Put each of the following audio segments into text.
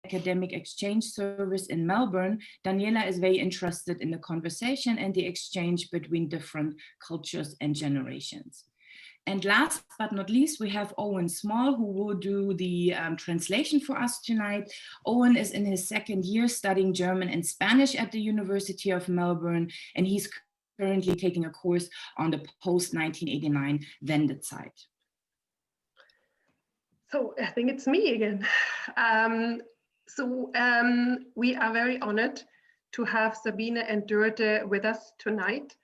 academic exchange service in Melbourne, Daniela is very interested in the conversation and the exchange between different cultures and generations. And last but not least, we have Owen Small, who will do the translation for us tonight. Owen is in his second year studying German and Spanish at the University of Melbourne, and he's currently taking a course on the post-1989 Wendezeit. So I think it's me again. We are very honored to have Sabine and Dörte with us tonight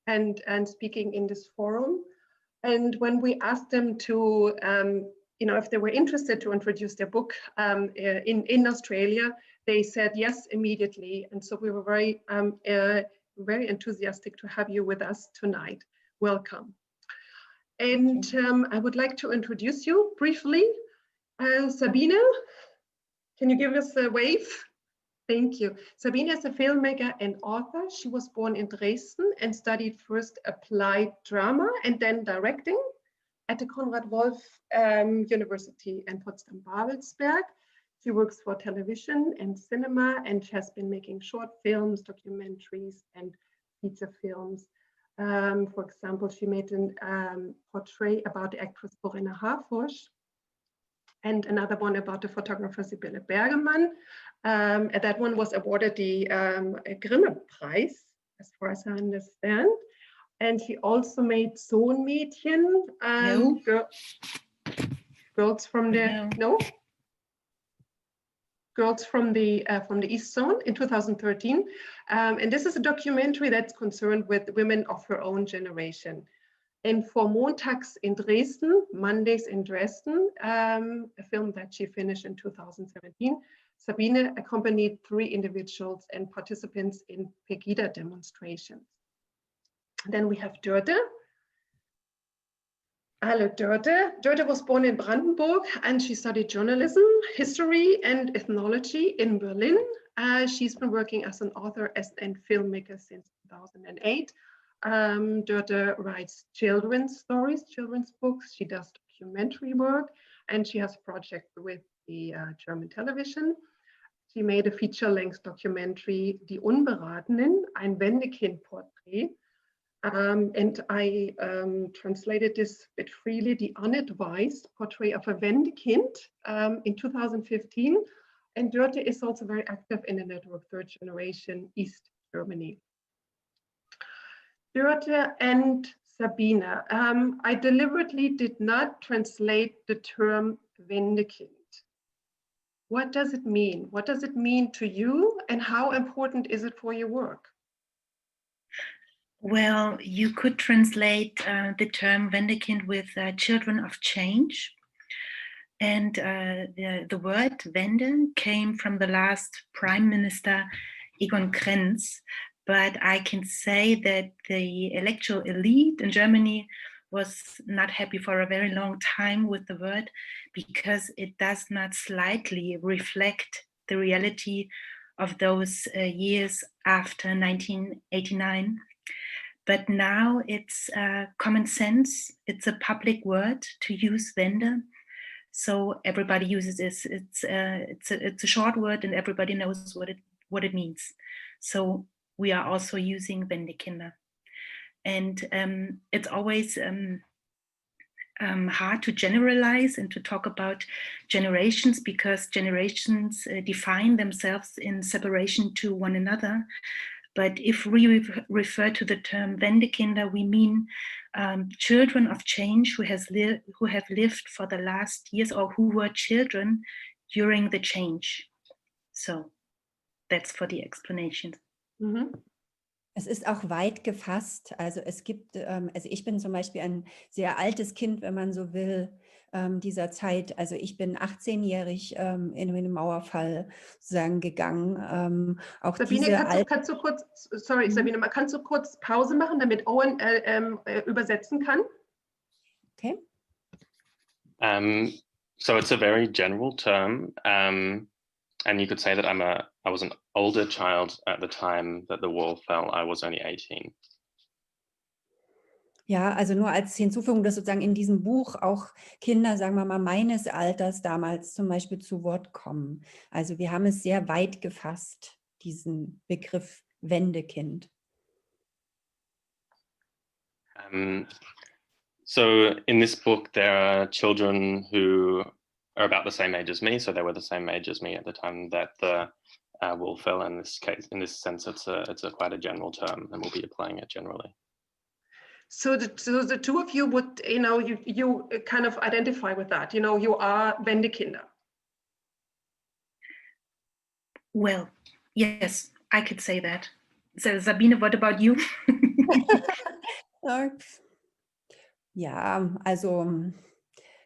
and speaking in this forum. And when we asked them to, if they were interested to introduce their book in Australia, they said yes immediately. And so we were very enthusiastic to have you with us tonight. Welcome. And I would like to introduce you briefly. Sabine, can you give us a wave? Thank you. Sabine is a filmmaker and author. She was born in Dresden and studied first applied drama and then directing at the Konrad Wolf University in Potsdam-Babelsberg. She works for television and cinema and has been making short films, documentaries, and feature films. For example, she made a portrait about the actress Corinna Harfouch and another one about the photographer Sibylle Bergemann. And that one was awarded the Grimm Prize, as far as I understand. And she also made Sohnmädchen, girls from the Girls from the East Zone in 2013. And this is a documentary that's concerned with women of her own generation. And for Montags in Dresden, Mondays in Dresden, a film that she finished in 2017, Sabine accompanied 3 individuals and participants in Pegida demonstrations. Then we have Dörte. Hello, Dörte. Dörte was born in Brandenburg and she studied journalism, history, and ethnology in Berlin. She's been working as an author and filmmaker since 2008. Dörte writes children's stories, children's books. She does documentary work, and she has a project with the German television. She made a feature-length documentary, Die Unberatenen, ein Wendekind-Porträt. And I translated this a bit freely, the unadvised portrait of a Wendekind in 2015. And Dörte is also very active in the network Third Generation East Germany. Dörte and Sabine, I deliberately did not translate the term Wendekind. What does it mean? What does it mean to you, and how important is it for your work? Well, you could translate the term Wendekind with children of change. And the word Wende came from the last Prime Minister, Egon Krenz. But I can say that the electoral elite in Germany was not happy for a very long time with the word because it does not slightly reflect the reality of those years after 1989. But now it's common sense. It's a public word to use Wende. So everybody uses this. It's a short word and everybody knows what it means. So we are also using Wendekinder. And it's always hard to generalize and to talk about generations because generations define themselves in separation to one another. But if we refer to the term Wendekinder, we mean children of change who have lived for the last years or who were children during the change. So that's for the explanation. Mhm. Es ist auch weit gefasst. Also es gibt, also ich bin zum Beispiel ein sehr altes Kind, wenn man so will, dieser Zeit. Also ich bin 18-jährig in den Mauerfall sozusagen gegangen. Auch Sabine, diese kannst du kurz, sorry, Sabine, kannst du kurz Pause machen, damit Owen übersetzen kann? Okay. So it's a very general term. And you could say that I was an older child at the time that the wall fell. I was only 18. Ja, also nur als Hinzufügung, dass sozusagen in diesem Buch auch Kinder, sagen wir mal, meines Alters damals zum Beispiel zu Wort kommen. Also wir haben es sehr weit gefasst, diesen Begriff Wendekind. So in this book, there are children who are about the same age as me. So they were the same age as me at the time that the wall fell. In this case, in this sense, it's a quite a general term, and we'll be applying it generally. So the two of you would, you kind of identify with that. You are Wendekinder. Well, yes, I could say that. So Sabine, what about you? Ja, also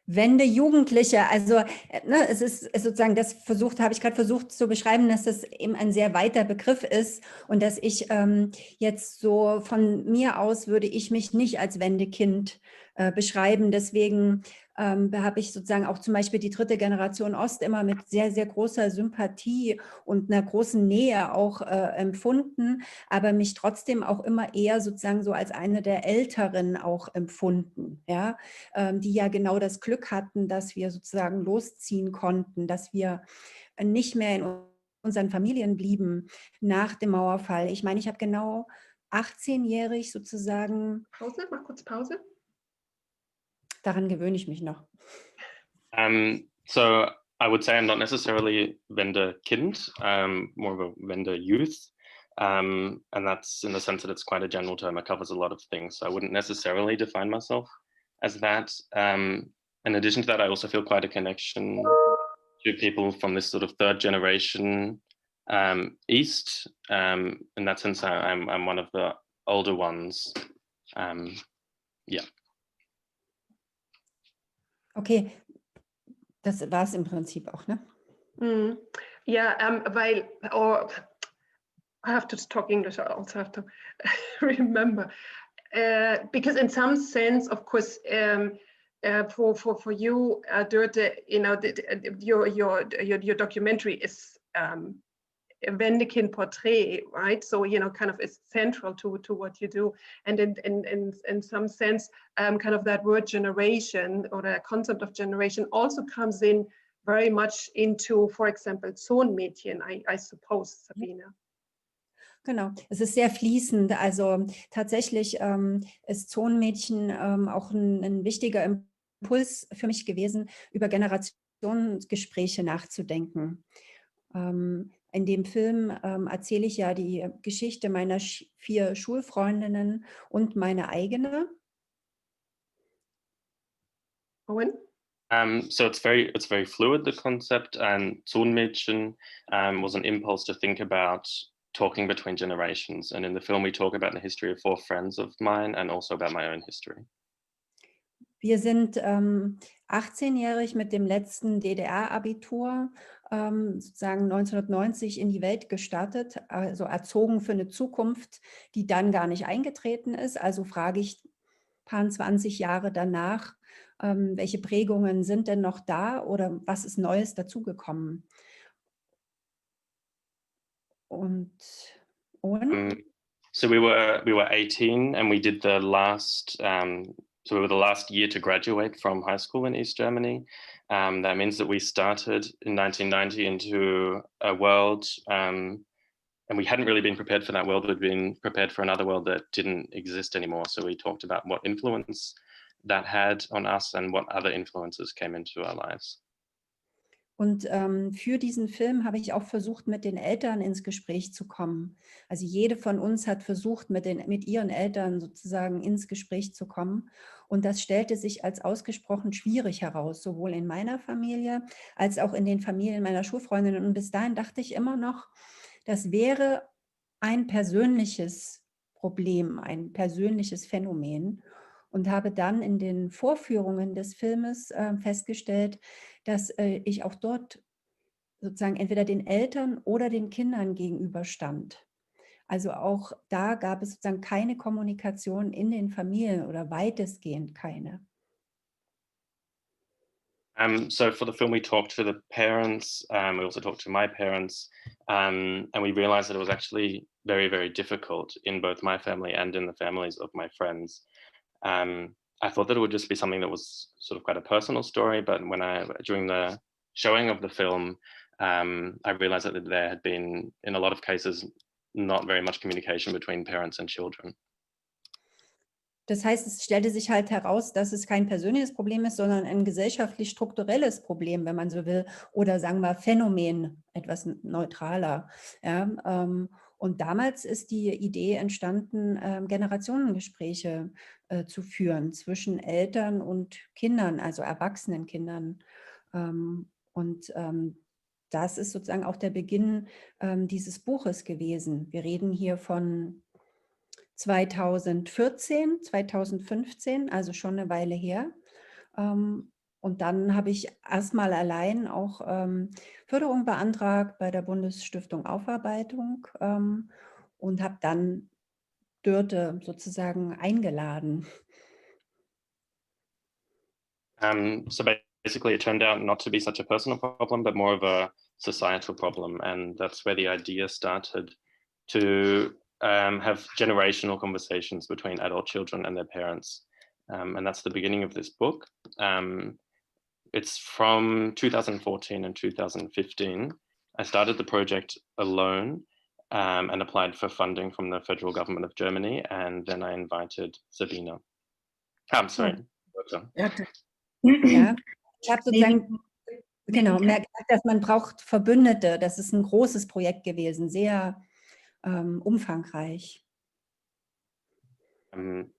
Wende Jugendliche, also ne, es ist sozusagen, habe ich gerade versucht zu beschreiben, dass das eben ein sehr weiter Begriff ist und dass ich jetzt so von mir aus würde ich mich nicht als Wendekind beschreiben. Deswegen habe ich sozusagen auch zum Beispiel die dritte Generation Ost immer mit sehr, sehr großer Sympathie und einer großen Nähe auch empfunden, aber mich trotzdem auch immer eher sozusagen so als eine der Älteren auch empfunden, ja, die ja genau das Glück hatten, dass wir sozusagen losziehen konnten, dass wir nicht mehr in unseren Familien blieben nach dem Mauerfall. Ich meine, ich habe genau 18-jährig sozusagen... Pause, mach kurz Pause. Daran gewöhne ich mich noch. So I would say I'm not necessarily Wendekind, more of a Wende youth. And that's in the sense that it's quite a general term. It covers a lot of things. So I wouldn't necessarily define myself as that. In addition to that, I also feel quite a connection to people from this sort of third generation East. In that sense, I'm one of the older ones. Yeah. Okay, das war es im Prinzip auch, ne? Mm. Yeah, weil, I have to talk English, I also have to remember. Because in some sense, of course, for you, Dörte, your documentary is a Wendekind portrait, right? So kind of is central to what you do, and in some sense, kind of that word generation or the concept of generation also comes in very much into, for example, Zonenmädchen, I suppose, Sabine. Genau, es ist sehr fließend. Also tatsächlich ist Zonenmädchen auch ein wichtiger Impuls für mich gewesen, über Generationsgespräche nachzudenken. In dem Film erzähle ich ja die Geschichte meiner 4 Schulfreundinnen und meine eigene. Owen? So it's very fluid, the concept, and Zonenmädchen was an impulse to think about talking between generations. And in the film, we talk about the history of 4 friends of mine and also about my own history. Wir sind 18-jährig mit dem letzten DDR-Abitur sozusagen 1990 in die Welt gestartet, also erzogen für eine Zukunft, die dann gar nicht eingetreten ist. Also frage ich paar 20 Jahre danach, welche Prägungen sind denn noch da oder was ist Neues dazugekommen? Und Owen? So we were 18 and we did the last so we were the last year to graduate from high school in East Germany. That means that we started in 1990 into a world and we hadn't really been prepared for that world. We'd been prepared for another world that didn't exist anymore. So we talked about what influence that had on us and what other influences came into our lives. Und für diesen Film habe ich auch versucht, mit den Eltern ins Gespräch zu kommen. Also jede von uns hat versucht, mit ihren Eltern sozusagen ins Gespräch zu kommen. Und das stellte sich als ausgesprochen schwierig heraus, sowohl in meiner Familie als auch in den Familien meiner Schulfreundinnen. Und bis dahin dachte ich immer noch, das wäre ein persönliches Problem, ein persönliches Phänomen. Und habe dann in den Vorführungen des Filmes festgestellt, dass ich auch dort sozusagen entweder den Eltern oder den Kindern gegenüberstand. Also auch da gab es sozusagen keine Kommunikation in den Familien oder weitestgehend keine. So for the film, we talked to the parents, we also talked to my parents, and we realized that it was actually very, very difficult in both my family and in the families of my friends. I thought that it would just be something that was sort of quite a personal story, but during the showing of the film, I realized that there had been, in a lot of cases, not very much communication between parents and children. Das heißt, es stellte sich halt heraus, dass es kein persönliches Problem ist, sondern ein gesellschaftlich-strukturelles Problem, wenn man so will, oder sagen wir Phänomen, etwas neutraler. Ja, und damals ist die Idee entstanden, Generationengespräche zu führen zwischen Eltern und Kindern, also erwachsenen Kindern. Das ist sozusagen auch der Beginn dieses Buches gewesen. Wir reden hier von 2014, 2015, also schon eine Weile her. Und dann habe ich erstmal allein auch Förderung beantragt bei der Bundesstiftung Aufarbeitung und habe dann Dörte sozusagen eingeladen. So basically it turned out not to be such a personal problem, but more of a societal problem. And that's where the idea started to have generational conversations between adult children and their parents. And that's the beginning of this book. It's from 2014 and 2015. I started the project alone and applied for funding from the federal government of Germany. And then I invited Sabine. I'm sorry. Dörte. Ja, ich habe sozusagen merkt, dass man braucht Verbündete. Das ist ein großes Projekt gewesen, sehr umfangreich.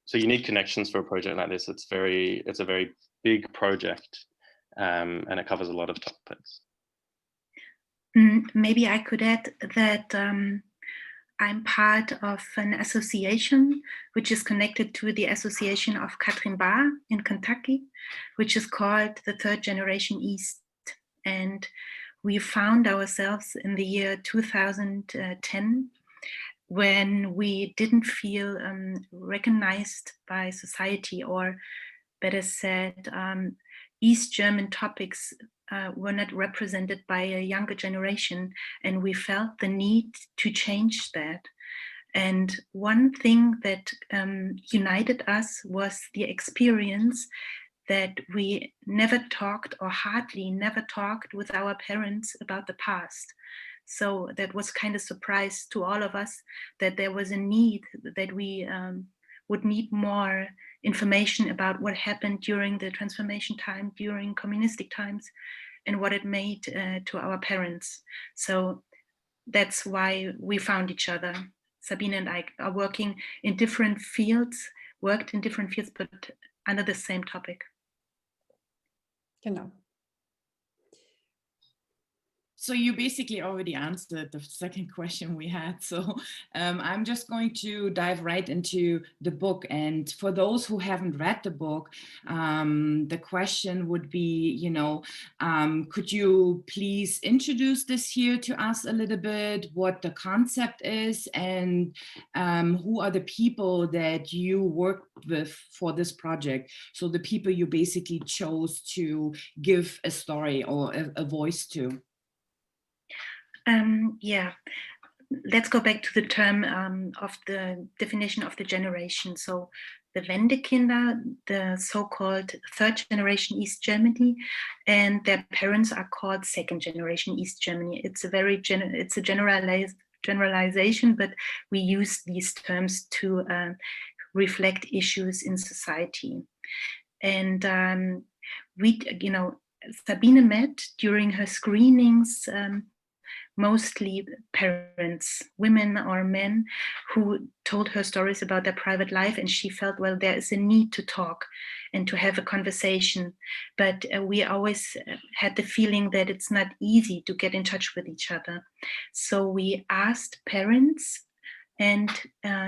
So you need connections for a project like this. It's a very big project, and it covers a lot of topics. Maybe I could add that I'm part of an association which is connected to the association of Katrin Bahr in Kentucky, which is called the Third Generation East. And we found ourselves in the year 2010 when we didn't feel recognized by society, or better said, East German topics were not represented by a younger generation, and we felt the need to change that. And one thing that united us was the experience that we never talked, or hardly never talked, with our parents about the past. So that was kind of a surprise to all of us, that there was a need, that we would need more information about what happened during the transformation time, during communistic times, and what it made to our parents. So that's why we found each other. Sabine and I are working in different fields, worked in different fields, but under the same topic. Genau. So you basically already answered the second question we had. So I'm just going to dive right into the book. And for those who haven't read the book, the question would be, could you please introduce this here to us a little bit, what the concept is, and who are the people that you work with for this project? So the people you basically chose to give a story or a voice to. Yeah, let's go back to the term of the definition of the generation. So the Wendekinder, the so-called third generation East Germany, and their parents are called second generation East Germany. It's a generalization, but we use these terms to reflect issues in society. And Sabine met during her screenings mostly parents, women or men, who told her stories about their private life, and she felt, well, there is a need to talk and to have a conversation. But we always had the feeling that it's not easy to get in touch with each other. So we asked parents and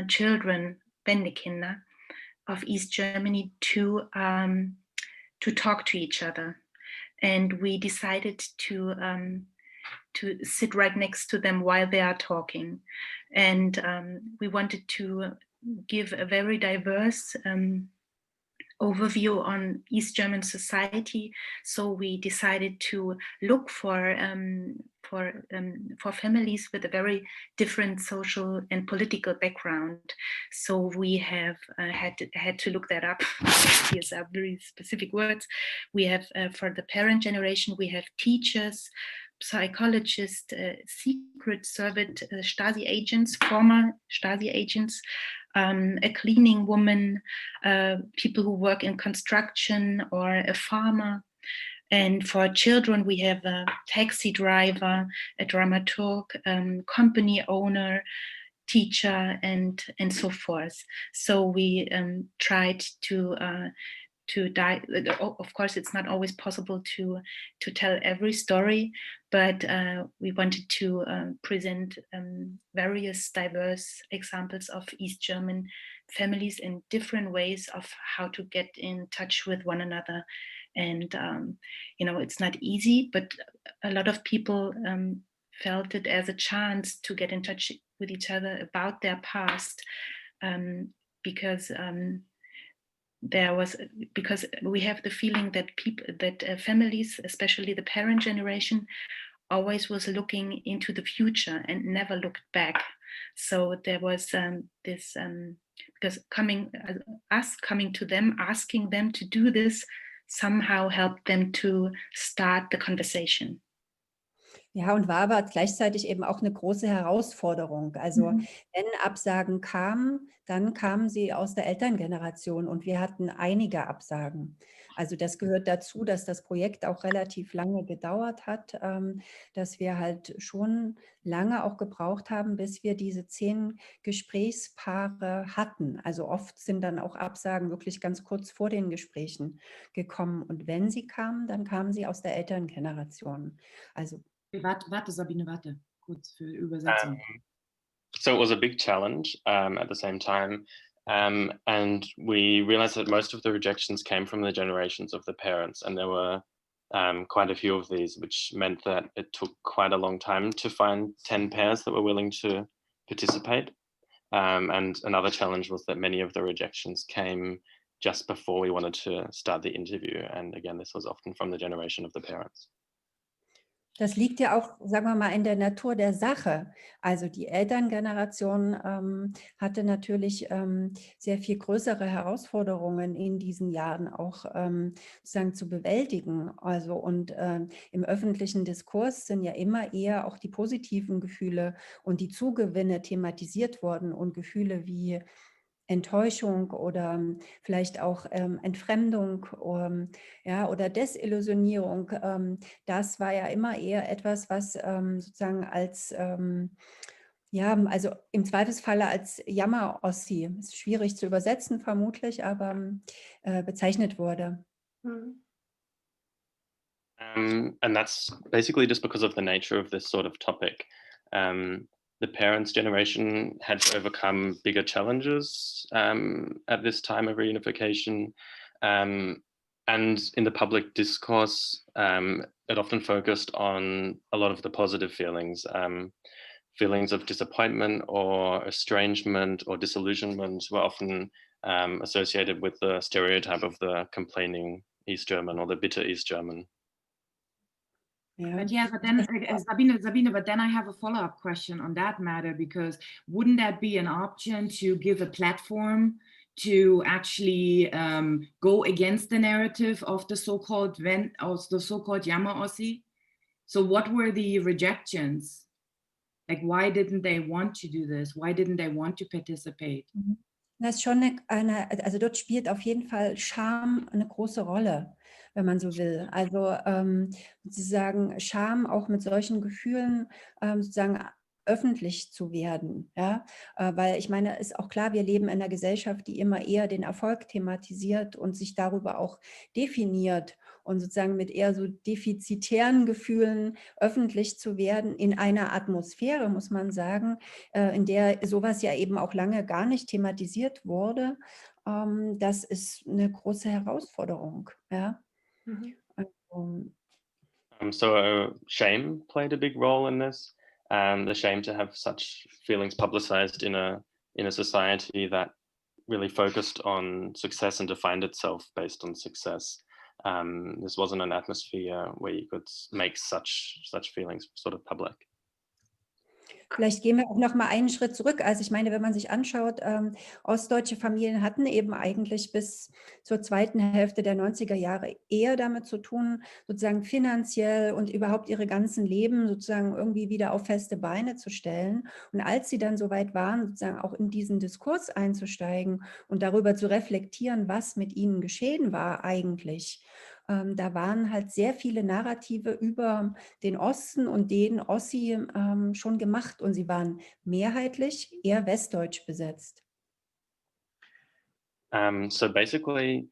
children, Wendekinder, of East Germany to talk to each other. And we decided to sit right next to them while they are talking. And we wanted to give a very diverse overview on East German society. So we decided to look for families with a very different social and political background. So we have had to look that up. These are very specific words. We have for the parent generation, we have teachers, psychologists, secret service Stasi agents, former Stasi agents, a cleaning woman, people who work in construction, or a farmer. And for children, we have a taxi driver, a dramaturg, company owner, teacher, and so forth. So we tried to of course, it's not always possible to tell every story, but we wanted to present various diverse examples of East German families and different ways of how to get in touch with one another. And it's not easy, but a lot of people felt it as a chance to get in touch with each other about their past, because we have the feeling that families, especially the parent generation, always was looking into the future and never looked back. So there was this because coming to them, asking them to do this, somehow helped them to start the conversation. Ja, und war aber gleichzeitig eben auch eine große Herausforderung. Also wenn Absagen kamen, dann kamen sie aus der Elterngeneration und wir hatten einige Absagen. Also das gehört dazu, dass das Projekt auch relativ lange gedauert hat, dass wir halt schon lange auch gebraucht haben, bis wir diese 10 Gesprächspaare hatten. Also oft sind dann auch Absagen wirklich ganz kurz vor den Gesprächen gekommen. Und wenn sie kamen, dann kamen sie aus der Elterngeneration. Also Warte, Sabine, warte, kurz für Übersetzung. So it was a big challenge at the same time. And we realized that most of the rejections came from the generations of the parents. And there were quite a few of these, which meant that it took quite a long time to find 10 pairs that were willing to participate. And another challenge was that many of the rejections came just before we wanted to start the interview. And again, this was often from the generation of the parents. Das liegt ja auch, sagen wir mal, in der Natur der Sache. Also die Elterngeneration hatte natürlich sehr viel größere Herausforderungen in diesen Jahren auch sozusagen zu bewältigen. Also und im öffentlichen Diskurs sind ja immer eher auch die positiven Gefühle und die Zugewinne thematisiert worden und Gefühle wie Enttäuschung oder vielleicht auch Entfremdung oder Desillusionierung. Das war ja immer eher etwas, was sozusagen als, also im Zweifelsfalle als Jammer-Ossi, ist schwierig zu übersetzen vermutlich, aber bezeichnet wurde. And that's basically just because of the nature of this sort of topic. The parents' generation had to overcome bigger challenges at this time of reunification. And in the public discourse, it often focused on a lot of the positive feelings, feelings of disappointment or estrangement or disillusionment were often associated with the stereotype of the complaining East German or the bitter East German. But then Sabine, but then I have a follow-up question on that matter, because wouldn't that be an option to give a platform to actually go against the narrative of the so-called Jammer-Ossi? So what were the rejections? Like, why didn't they want to do this? Why didn't they want to participate? Das ist schon also dort spielt auf jeden Fall Scham eine große Rolle, wenn man so will. Also sozusagen Scham auch mit solchen Gefühlen sozusagen öffentlich zu werden. Ja? Weil ich meine, ist auch klar, wir leben in einer Gesellschaft, die immer eher den Erfolg thematisiert und sich darüber auch definiert. Und sozusagen mit eher so defizitären Gefühlen öffentlich zu werden in einer Atmosphäre, muss man sagen, in der sowas ja eben auch lange gar nicht thematisiert wurde, das ist eine große Herausforderung. Ja? So shame played a big role in this. The shame to have such feelings publicized in a society that really focused on success and defined itself based on success. This wasn't an atmosphere where you could make such feelings sort of public. Vielleicht gehen wir auch noch mal einen Schritt zurück. Also ich meine, wenn man sich anschaut, ostdeutsche Familien hatten eben eigentlich bis zur zweiten Hälfte der 90er Jahre eher damit zu tun, sozusagen finanziell und überhaupt ihre ganzen Leben sozusagen irgendwie wieder auf feste Beine zu stellen. Und als sie dann soweit waren, sozusagen auch in diesen Diskurs einzusteigen und darüber zu reflektieren, was mit ihnen geschehen war eigentlich, da waren halt sehr viele Narrative über den Osten und den Ossi schon gemacht und sie waren mehrheitlich eher westdeutsch besetzt. So basically,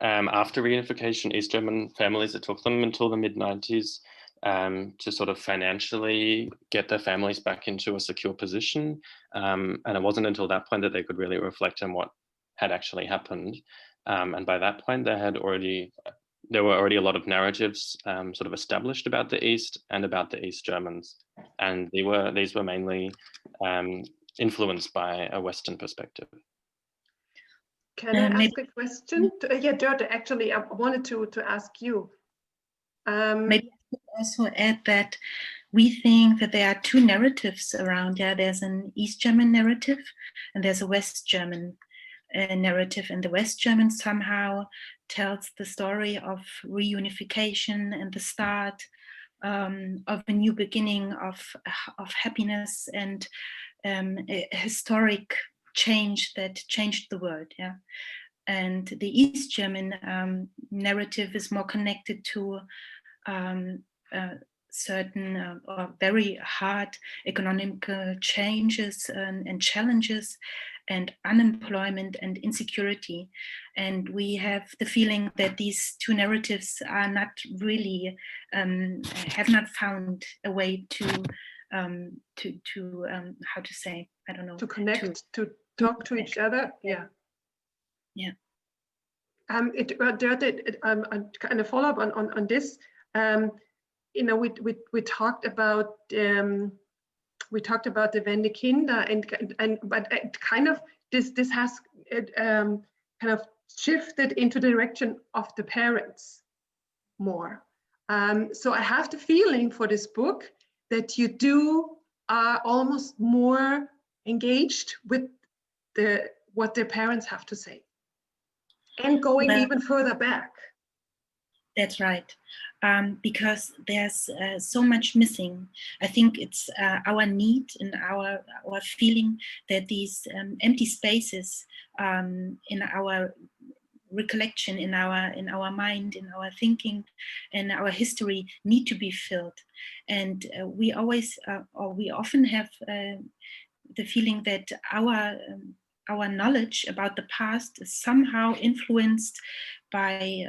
after reunification, East German families, it took them until the mid-90s to sort of financially get their families back into a secure position. And it wasn't until that point that they could really reflect on what had actually happened. And by that point, there were already a lot of narratives sort of established about the East and about the East Germans. And these were mainly influenced by a Western perspective. Can I ask a question? Yeah, Dörte, actually, I wanted to ask you. Maybe I could also add that we think that there are two narratives around. Yeah, there's an East German narrative and there's a West German narrative, and the West German somehow tells the story of reunification and the start of a new beginning of happiness and a historic change that changed the world. Yeah, and the East German narrative is more connected to certain or very hard economic changes and challenges and unemployment and insecurity. And we have the feeling that these two narratives are not really, have not found a way to how to say, I don't know. To connect, to talk to each other, yeah. Yeah. Dörte, kind of follow up on this. You know, we talked about the Wende Kinder but it kind of this has kind of shifted into the direction of the parents more. So I have the feeling for this book that you are almost more engaged with what their parents have to say, and going even further back. That's right, because there's so much missing. I think it's our need and our feeling that these empty spaces in our recollection, in our mind, in our thinking, and our history need to be filled. And we always, or we often have the feeling that our knowledge about the past is somehow influenced by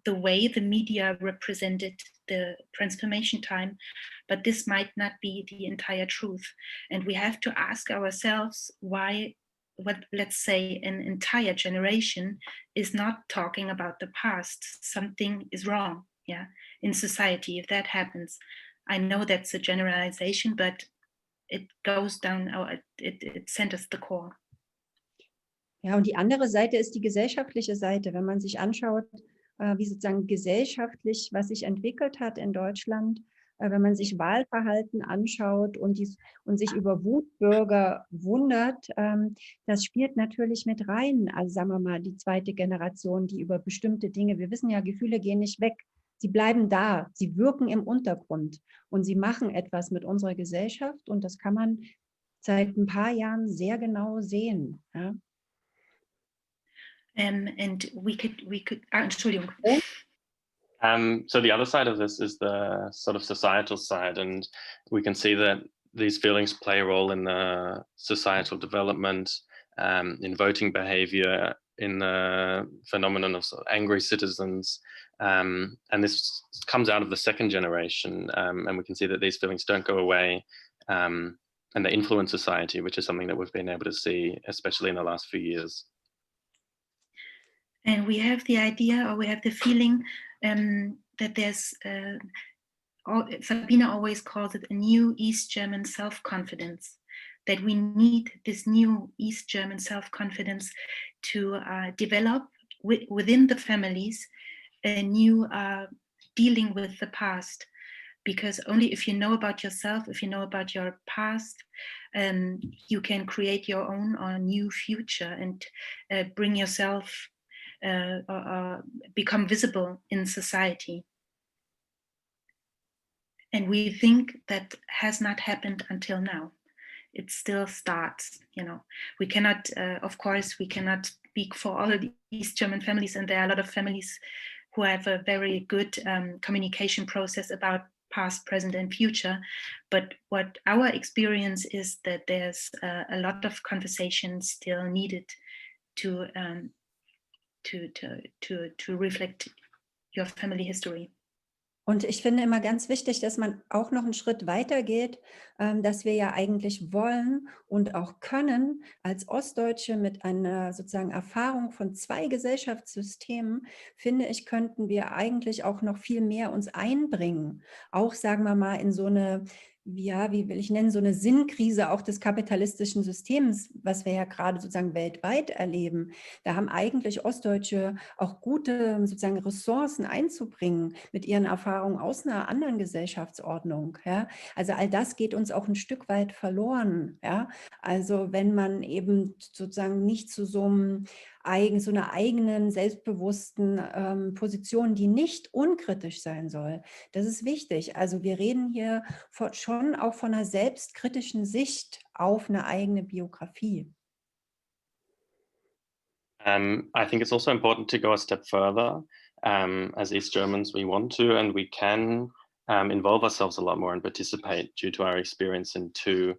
the way the media represented the transformation time, but this might not be the entire truth. And we have to ask ourselves why, let's say, an entire generation is not talking about the past. Something is wrong, yeah, in society if that happens. I know that's a generalization, but it goes down, it centers the core. Ja, und die andere Seite ist die gesellschaftliche Seite. Wenn man sich anschaut, wie sozusagen gesellschaftlich, was sich entwickelt hat in Deutschland, wenn man sich Wahlverhalten anschaut und sich über Wutbürger wundert, das spielt natürlich mit rein. Also sagen wir mal, die zweite Generation, die über bestimmte Dinge, wir wissen ja, Gefühle gehen nicht weg. Sie bleiben da, sie wirken im Untergrund und sie machen etwas mit unserer Gesellschaft und das kann man seit ein paar Jahren sehr genau sehen. Ja? And we could Entschuldigung. So the other side of this is the sort of societal side, and we can see that these feelings play a role in the societal development, in voting behavior, in the phenomenon of, angry citizens, and this comes out of the second generation, and we can see that these feelings don't go away, and they influence society, which is something that we've been able to see, especially in the last few years. And we have the idea, or we have the feeling that there's, Sabine always calls it a new East German self-confidence, that we need this new East German self-confidence to develop within the families a new dealing with the past. Because only if you know about yourself, if you know about your past, you can create your own or new future and bring yourself, become visible in society. And we think that has not happened until now. It still starts, you know. We cannot, of course, we cannot speak for all of the East German families, and there are a lot of families who have a very good communication process about past, present, and future. But what our experience is that there's a lot of conversation still needed to reflect your family history. Und ich finde immer ganz wichtig, dass man auch noch einen Schritt weiter geht, dass wir ja eigentlich wollen und auch können, als Ostdeutsche mit einer sozusagen Erfahrung von 2 Gesellschaftssystemen, finde ich, könnten wir eigentlich auch noch viel mehr uns einbringen. Auch, sagen wir mal, in so eine, ja, wie will ich nennen, so eine Sinnkrise auch des kapitalistischen Systems, was wir ja gerade sozusagen weltweit erleben. Da haben eigentlich Ostdeutsche auch gute sozusagen Ressourcen einzubringen mit ihren Erfahrungen aus einer anderen Gesellschaftsordnung. Ja? Also all das geht uns auch ein Stück weit verloren. Ja? Also wenn man eben sozusagen nicht zu so einer eigenen, selbstbewussten Position, die nicht unkritisch sein soll. Das ist wichtig. Also wir reden hier schon auch von einer selbstkritischen Sicht auf eine eigene Biografie. I think it's also important to go a step further. As East Germans, we want to and we can involve ourselves a lot more and participate due to our experience in 2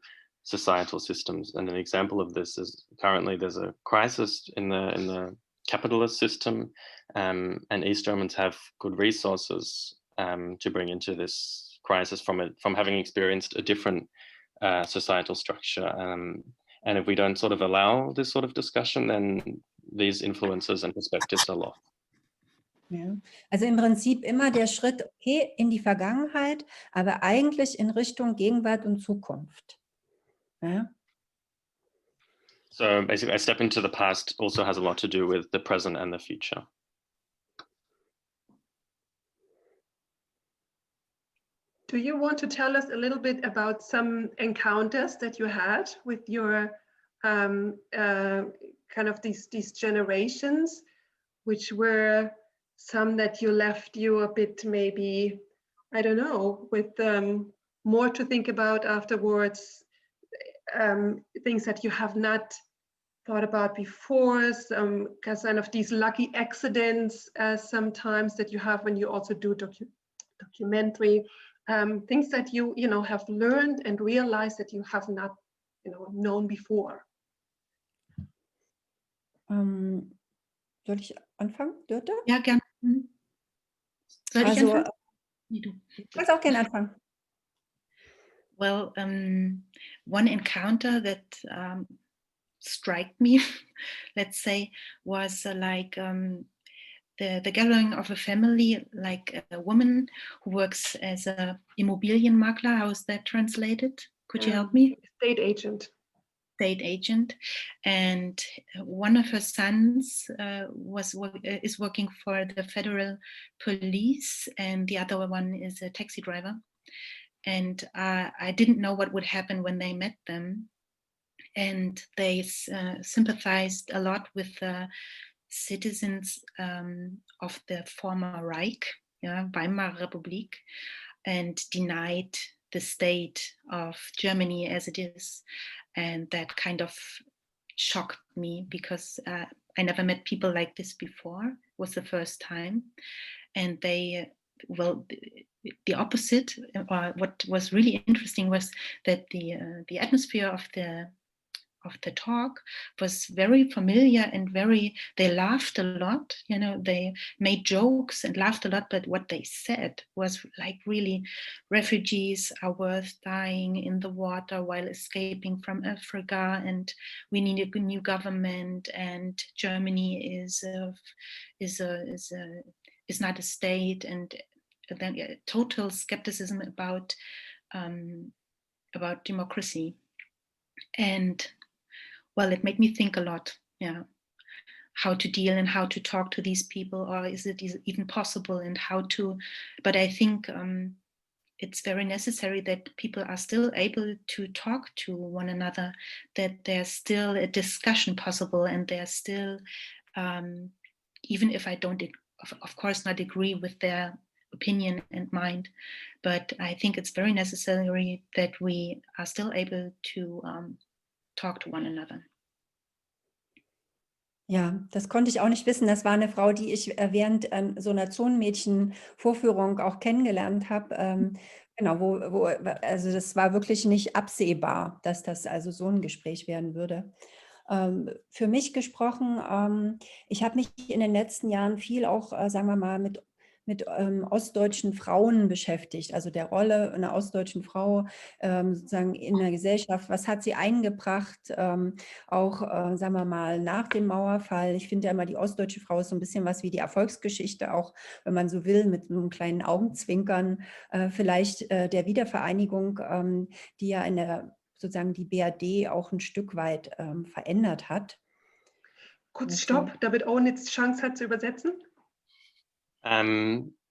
societal systems. And an example of this is currently there's a crisis in the capitalist system, and East Germans have good resources to bring into this crisis from having experienced a different societal structure. And if we don't sort of allow this sort of discussion, then these influences and perspectives are lost. Ja. Also im Prinzip immer der Schritt, okay, in die Vergangenheit, aber eigentlich in Richtung Gegenwart und Zukunft. Ja. So basically, a step into the past also has a lot to do with the present and the future. Do you want to tell us a little bit about some encounters that you had with your kind of these generations, which were some that you left you a bit maybe, I don't know, with more to think about afterwards, things that you have not thought about before, some kind of these lucky accidents sometimes that you have when you also do documentary, things that you know have learned and realized that you have not known before. Soll ich anfangen, Dörte? Ja, gerne. Soll ich Also, anfangen? Nee, du. du kannst auch gerne anfangen. Well, one encounter that struck me, let's say, was the gathering of a family, like a woman who works as a Immobilienmakler. How is that translated? Could you help me? State agent. State agent, and one of her sons is working for the federal police, and the other one is a taxi driver. And I didn't know what would happen when they met them, and they sympathized a lot with the citizens of the former Reich, Weimar Republic, and denied the state of Germany as it is. And that kind of shocked me because I never met people like this before. It was the first time. And they, well, the opposite, what was really interesting was that the atmosphere of the talk was very familiar and they laughed a lot, they made jokes and laughed a lot, but what they said was like really, refugees are worth dying in the water while escaping from Africa, and we need a new government, and Germany is not a state, and then total skepticism about democracy. And well, it made me think a lot, yeah, how to deal and how to talk to these people, or is it even possible, and how to, but I think it's very necessary that people are still able to talk to one another, that there's still a discussion possible, and there's still, even if I don't, of course, not agree with their opinion and mind, but I think it's very necessary that we are still able to talk to one another. Ja, das konnte ich auch nicht wissen. Das war eine Frau, die ich während so einer Zonenmädchen-Vorführung auch kennengelernt habe. Genau, also das war wirklich nicht absehbar, dass das also so ein Gespräch werden würde. Für mich gesprochen, ich habe mich in den letzten Jahren viel auch, sagen wir mal, mit ostdeutschen Frauen beschäftigt, also der Rolle einer ostdeutschen Frau sozusagen in der Gesellschaft. Was hat sie eingebracht, auch, sagen wir mal, nach dem Mauerfall? Ich finde ja immer, die ostdeutsche Frau ist so ein bisschen was wie die Erfolgsgeschichte, auch wenn man so will, mit einem kleinen Augenzwinkern, vielleicht der Wiedervereinigung, die ja in der sozusagen die BAD auch ein Stück weit verändert hat. Kurz Stopp, damit Owen jetzt Chance hat zu übersetzen.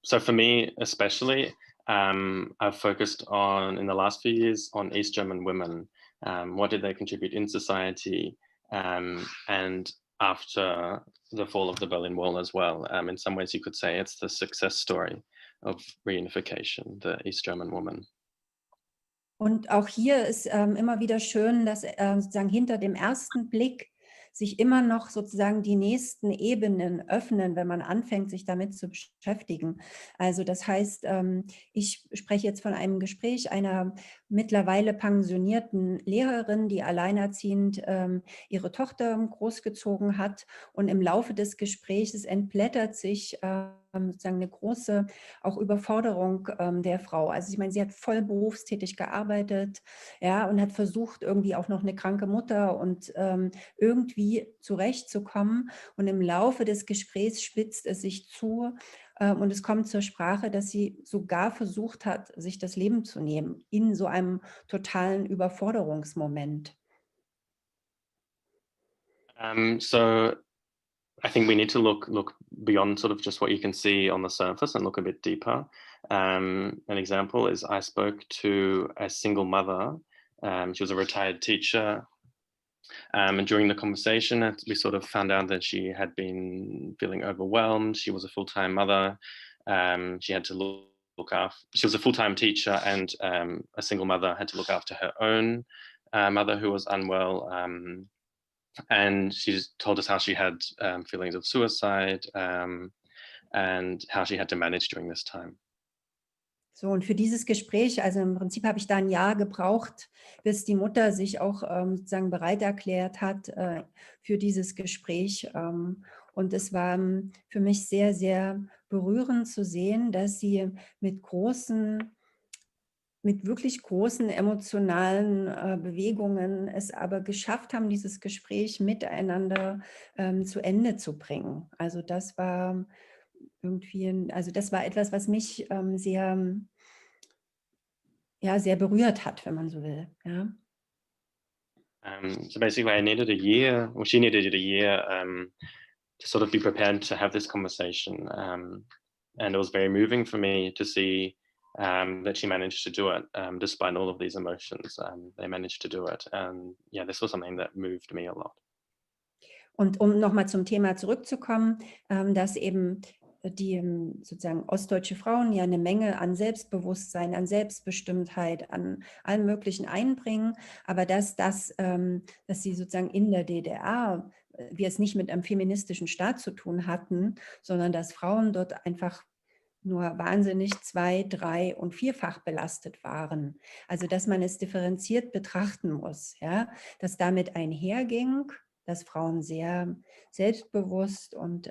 So for me, especially, I've focused on, in the last few years, on East German women. What did they contribute in society? And after the fall of the Berlin Wall as well. In some ways, you could say it's the success story of reunification, the East German woman. Und auch hier ist immer wieder schön, dass sozusagen hinter dem ersten Blick sich immer noch sozusagen die nächsten Ebenen öffnen, wenn man anfängt, sich damit zu beschäftigen. Also das heißt, ich spreche jetzt von einem Gespräch einer mittlerweile pensionierten Lehrerin, die alleinerziehend ihre Tochter großgezogen hat, und im Laufe des Gesprächs entblättert sich sozusagen eine große auch Überforderung der Frau. Also ich meine, sie hat voll berufstätig gearbeitet, ja, und hat versucht, irgendwie auch noch eine kranke Mutter und irgendwie zurechtzukommen. Und im Laufe des Gesprächs spitzt es sich zu und es kommt zur Sprache, dass sie sogar versucht hat, sich das Leben zu nehmen in so einem totalen Überforderungsmoment. So I think we need to look beyond sort of just what you can see on the surface and look a bit deeper. An example is I spoke to a single mother. She was a retired teacher. And during the conversation, we sort of found out that she had been feeling overwhelmed. She was a full-time mother. She had to look after, she was a full-time teacher, and a single mother had to look after her own mother who was unwell. And she told us how she had feelings of suicide and how she had to manage during this time. So, und für dieses Gespräch, also im Prinzip habe ich da ein Jahr gebraucht, bis die Mutter sich auch sozusagen bereit erklärt hat für dieses Gespräch. Und es war für mich sehr, sehr berührend zu sehen, dass sie mit wirklich großen emotionalen Bewegungen es aber geschafft haben, dieses Gespräch miteinander zu Ende zu bringen. Also das war irgendwie, also das war etwas, was mich sehr berührt hat, wenn man so will. Ja. So basically, I needed a year, or she needed a year to sort of be prepared to have this conversation. And it was very moving for me to see that she managed to do it, despite all of these emotions. They managed to do it. And yeah, this was something that moved me a lot. Und um nochmal zum Thema zurückzukommen, dass eben die sozusagen ostdeutsche Frauen ja eine Menge an Selbstbewusstsein, an Selbstbestimmtheit, an allem Möglichen einbringen, aber dass sie sozusagen in der DDR wir es nicht mit einem feministischen Staat zu tun hatten, sondern dass Frauen dort einfach nur wahnsinnig 2-, 3- und 4-fach belastet waren. Also dass man es differenziert betrachten muss, ja? Dass damit einherging, dass Frauen sehr selbstbewusst und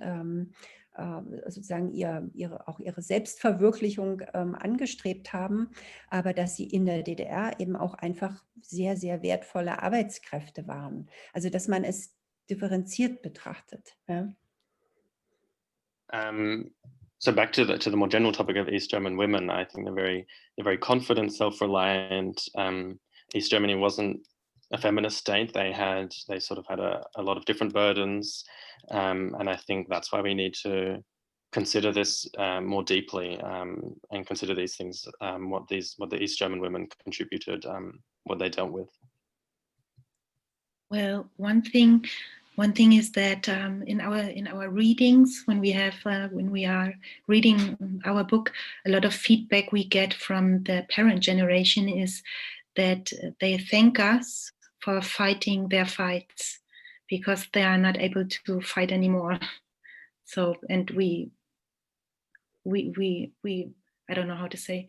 sozusagen ihre Selbstverwirklichung angestrebt haben, aber dass sie in der DDR eben auch einfach sehr, sehr wertvolle Arbeitskräfte waren. Also dass man es differenziert betrachtet. Ja? So back to the more general topic of East German women, I think they're very confident, self-reliant. East Germany wasn't a feminist state, they sort of had a lot of different burdens, and I think that's why we need to consider this more deeply, and consider these things, what the East German women contributed, what they dealt with. Well, one thing is that in our readings, when we are reading our book, a lot of feedback we get from the parent generation is that they thank us for fighting their fights because they are not able to fight anymore. So, and we I don't know how to say,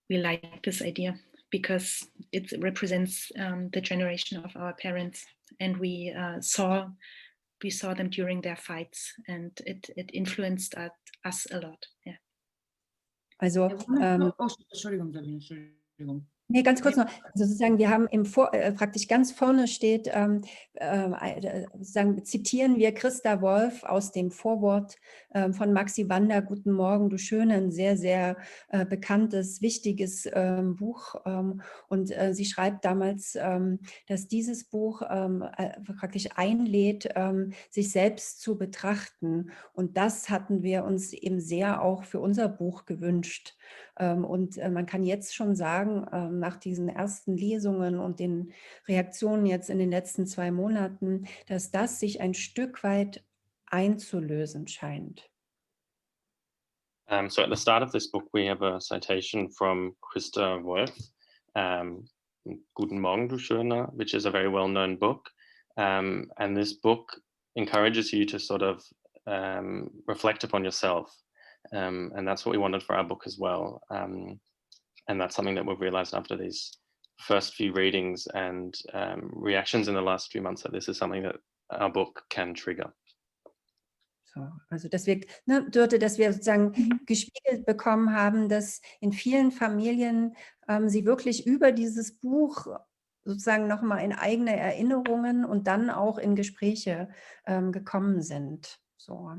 we like this idea because it represents the generation of our parents, and we saw them during their fights, and it influenced us a lot. Yeah. Also, Entschuldigung, Sabine, Entschuldigung. Nee, ganz kurz noch, also sozusagen, wir haben praktisch ganz vorne steht, sozusagen zitieren wir Christa Wolf aus dem Vorwort von Maxi Wander, Guten Morgen, du Schöne, ein sehr, sehr bekanntes, wichtiges Buch. Und sie schreibt damals, dass dieses Buch praktisch einlädt, sich selbst zu betrachten. Und das hatten wir uns eben sehr auch für unser Buch gewünscht. Und man kann jetzt schon sagen, nach diesen ersten Lesungen und den Reaktionen jetzt in den letzten 2 Monaten, dass das sich ein Stück weit einzulösen scheint. So at the start of this book, we have a citation from Christa Wolf, Guten Morgen, du Schöne, which is a very well-known book. And this book encourages you to sort of reflect upon yourself. And that's what we wanted for our book as well. And that's something that we've realized after these first few readings and reactions in the last few months, that this is something that our book can trigger. So, also dass wir, Dörte, dass wir sozusagen gespiegelt bekommen haben, dass in vielen Familien sie wirklich über dieses Buch sozusagen nochmal in eigene Erinnerungen und dann auch in Gespräche gekommen sind. So.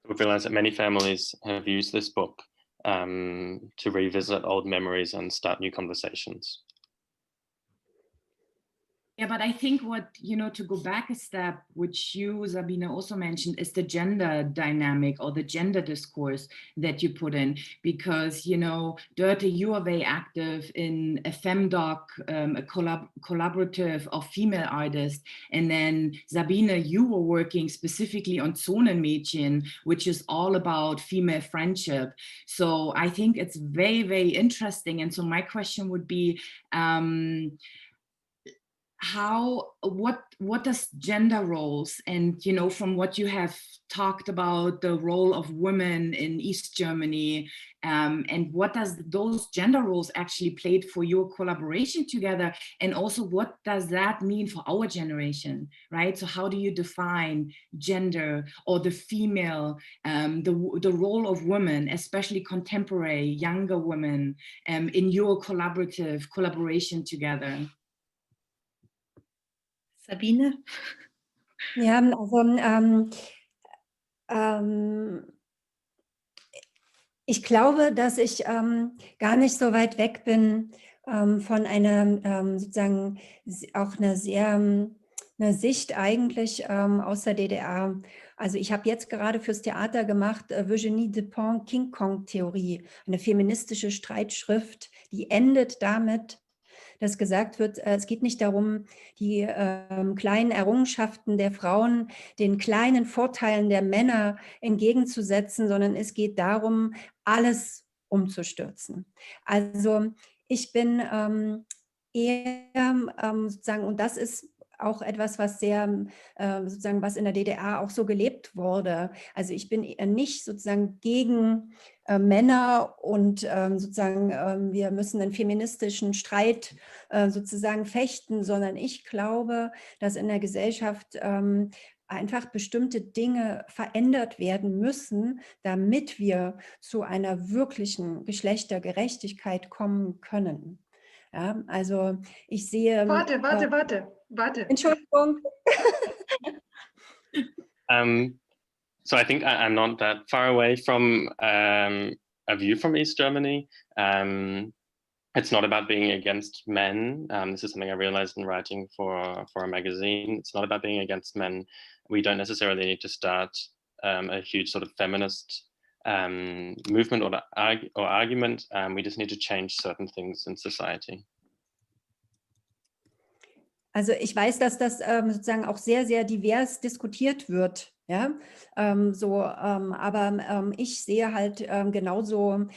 We've realized that many families have used this book to revisit old memories and start new conversations. Yeah, but I think what, to go back a step, which you, Sabine, also mentioned, is the gender dynamic or the gender discourse that you put in. Because, Dörte, you are very active in a femdoc, a collaborative of female artists. And then, Sabine, you were working specifically on Zonenmädchen, which is all about female friendship. So I think it's very, very interesting. And so my question would be, what does gender roles and from what you have talked about the role of women in East Germany, and what does those gender roles actually played for your collaboration together, and also what does that mean for our generation, right? So how do you define gender or the female, the role of women, especially contemporary younger women, in your collaboration together? Sabine? Ja, also ich glaube, dass ich gar nicht so weit weg bin von einer sozusagen auch einer Sicht eigentlich aus der DDR. Also ich habe jetzt gerade fürs Theater gemacht Virginie Despentes King Kong Theorie, eine feministische Streitschrift, die endet damit, dass gesagt wird, es geht nicht darum, die kleinen Errungenschaften der Frauen den kleinen Vorteilen der Männer entgegenzusetzen, sondern es geht darum, alles umzustürzen. Also ich bin eher sozusagen, und das ist auch etwas, was sozusagen, was in der DDR auch so gelebt wurde. Also ich bin nicht sozusagen gegen Männer und sozusagen wir müssen einen feministischen Streit sozusagen fechten, sondern ich glaube, dass in der Gesellschaft einfach bestimmte Dinge verändert werden müssen, damit wir zu einer wirklichen Geschlechtergerechtigkeit kommen können. Ja, also ich sehe... Warte. Entschuldigung. So I think I'm not that far away from a view from East Germany. And it's not about being against men. This is something I realized in writing for a magazine. It's not about being against men. We don't necessarily need to start a huge sort of feminist movement or argument. We just need to change certain things in society. Also ich weiß, dass das sozusagen auch sehr, sehr divers diskutiert wird. Ja, aber ich sehe halt genauso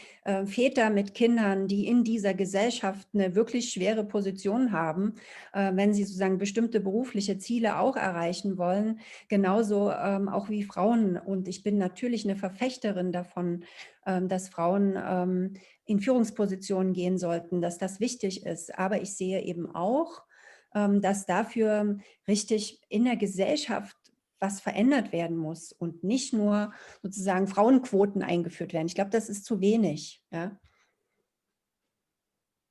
Väter mit Kindern, die in dieser Gesellschaft eine wirklich schwere Position haben, wenn sie sozusagen bestimmte berufliche Ziele auch erreichen wollen, genauso auch wie Frauen. Und ich bin natürlich eine Verfechterin davon, dass Frauen in Führungspositionen gehen sollten, dass das wichtig ist. Aber ich sehe eben auch, dass dafür richtig in der Gesellschaft was verändert werden muss und nicht nur sozusagen Frauenquoten eingeführt werden. Ich glaube, das ist zu wenig. Ja?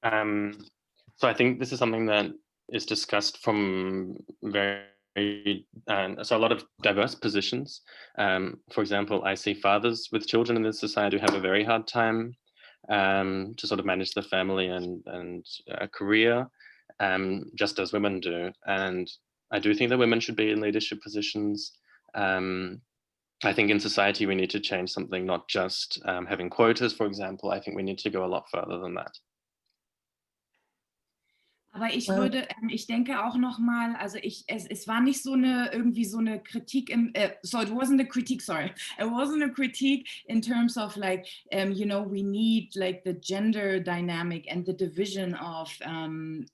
So I think this is something that is discussed from so a lot of diverse positions. For example, I see fathers with children in this society who have a very hard time to sort of manage the family and a career, just as women do. And I do think that women should be in leadership positions. I think in society we need to change something, not just having quotas, for example. I think we need to go a lot further than that. Aber ich würde, ich denke auch nochmal, also es war nicht so eine, irgendwie so eine Kritik so it wasn't a critique, sorry. It wasn't a critique in terms of like, you know, we need like the gender dynamic and the division of,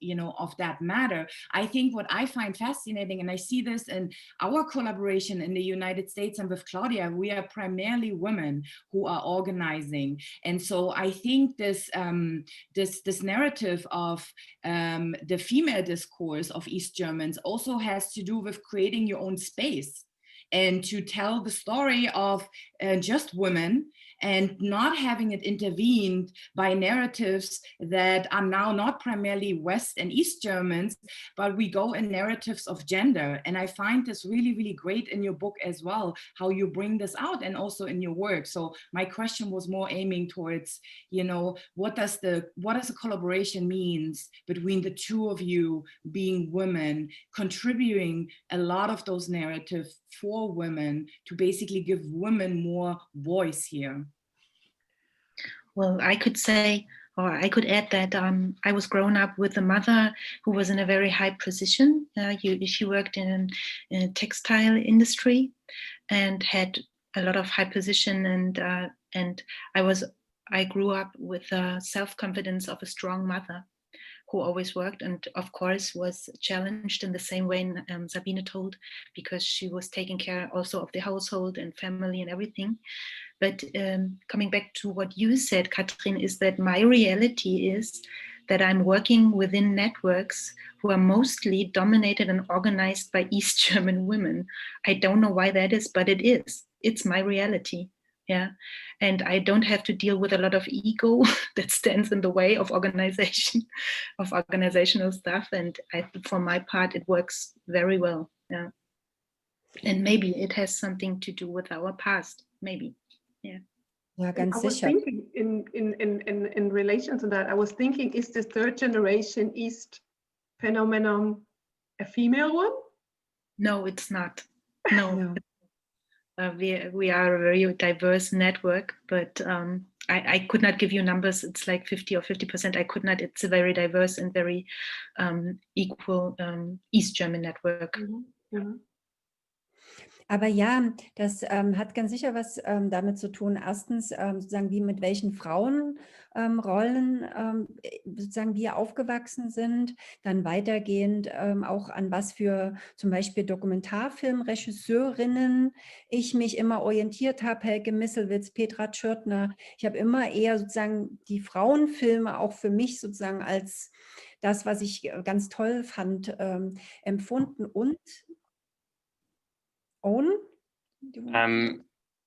you know, of that matter. I think what I find fascinating, and I see this in our collaboration in the United States and with Claudia, we are primarily women who are organizing. And so I think this, this narrative of, the female discourse of East Germans also has to do with creating your own space and to tell the story of just women and not having it intervened by narratives that are now not primarily West and East Germans, but we go in narratives of gender. And I find this really, really great in your book as well, how you bring this out and also in your work. So my question was more aiming towards, you know, what does a collaboration means between the two of you being women, contributing a lot of those narratives for women to basically give women more voice here? Well, I could say, or I could add that I was grown up with a mother who was in a very high position. She worked in a textile industry and had a lot of high position, and I grew up with the self-confidence of a strong mother who always worked, and of course was challenged in the same way Sabine told, because she was taking care also of the household and family and everything. But coming back to what you said, Katrin, is that my reality is that I'm working within networks who are mostly dominated and organized by East German women. I don't know why that is, but it is. It's my reality. Yeah, and I don't have to deal with a lot of ego that stands in the way of organization, of organizational stuff. And for my part, it works very well. Yeah, and maybe it has something to do with our past. Maybe. Yeah. Ja, ganz I was sicher. thinking in relation to that, I was thinking, is this third generation East phenomenon a female one? No, it's not. No. No. We are a very diverse network, but I could not give you numbers. It's like 50 or 50%. I could not. It's a very diverse and very equal East German network. Mhm. Aber ja, das hat ganz sicher was damit zu tun. Erstens sozusagen, wie mit welchen Frauenrollen sozusagen wir aufgewachsen sind. Dann weitergehend auch an was für zum Beispiel Dokumentarfilmregisseurinnen ich mich immer orientiert habe. Helge Misselwitz, Petra Tschirtner. Ich habe immer eher sozusagen die Frauenfilme auch für mich sozusagen als das, was ich ganz toll fand, empfunden. Und Own?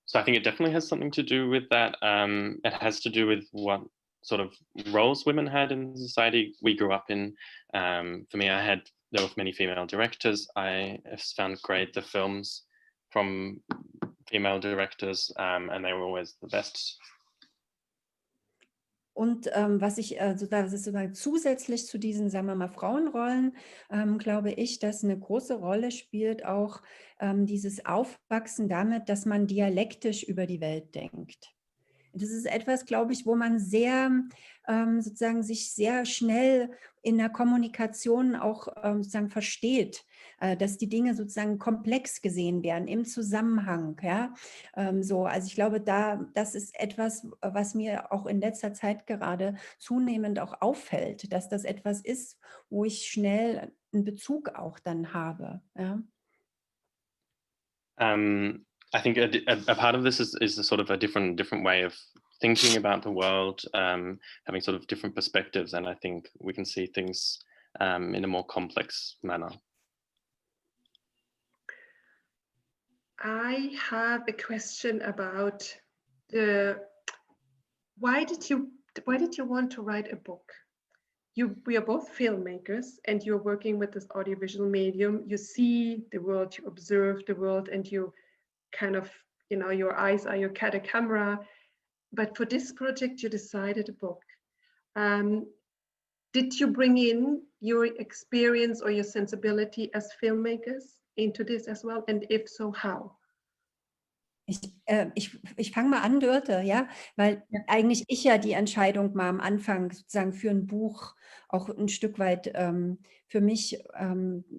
So I think it definitely has something to do with that. It has to do with what sort of roles women had in society we grew up in. For me, there were many female directors. I found great the films from female directors, and they were always the best. Und was ich sozusagen zusätzlich zu diesen, sagen wir mal, Frauenrollen, glaube ich, dass eine große Rolle spielt auch dieses Aufwachsen damit, dass man dialektisch über die Welt denkt. Das ist etwas, glaube ich, wo man sehr sozusagen sich sehr schnell in der Kommunikation auch sozusagen versteht, dass die Dinge sozusagen komplex gesehen werden im Zusammenhang. Ja? So, also ich glaube, das ist etwas, was mir auch in letzter Zeit gerade zunehmend auch auffällt, dass das etwas ist, wo ich schnell einen Bezug auch dann habe. Ja? I think a part of this is a sort of a different way of thinking about the world, having sort of different perspectives, and I think we can see things in a more complex manner. I have a question about why did you want to write a book? We are both filmmakers, and you're working with this audiovisual medium. You see the world, you observe the world, and you kind of, your eyes are your camera. But for this project, you decided a book. Did you bring in your experience or your sensibility as filmmakers into this as well? And if so, how? Ich fange mal an, Dörte, ja, weil eigentlich ich ja die Entscheidung mal am Anfang sozusagen für ein Buch auch ein Stück weit für mich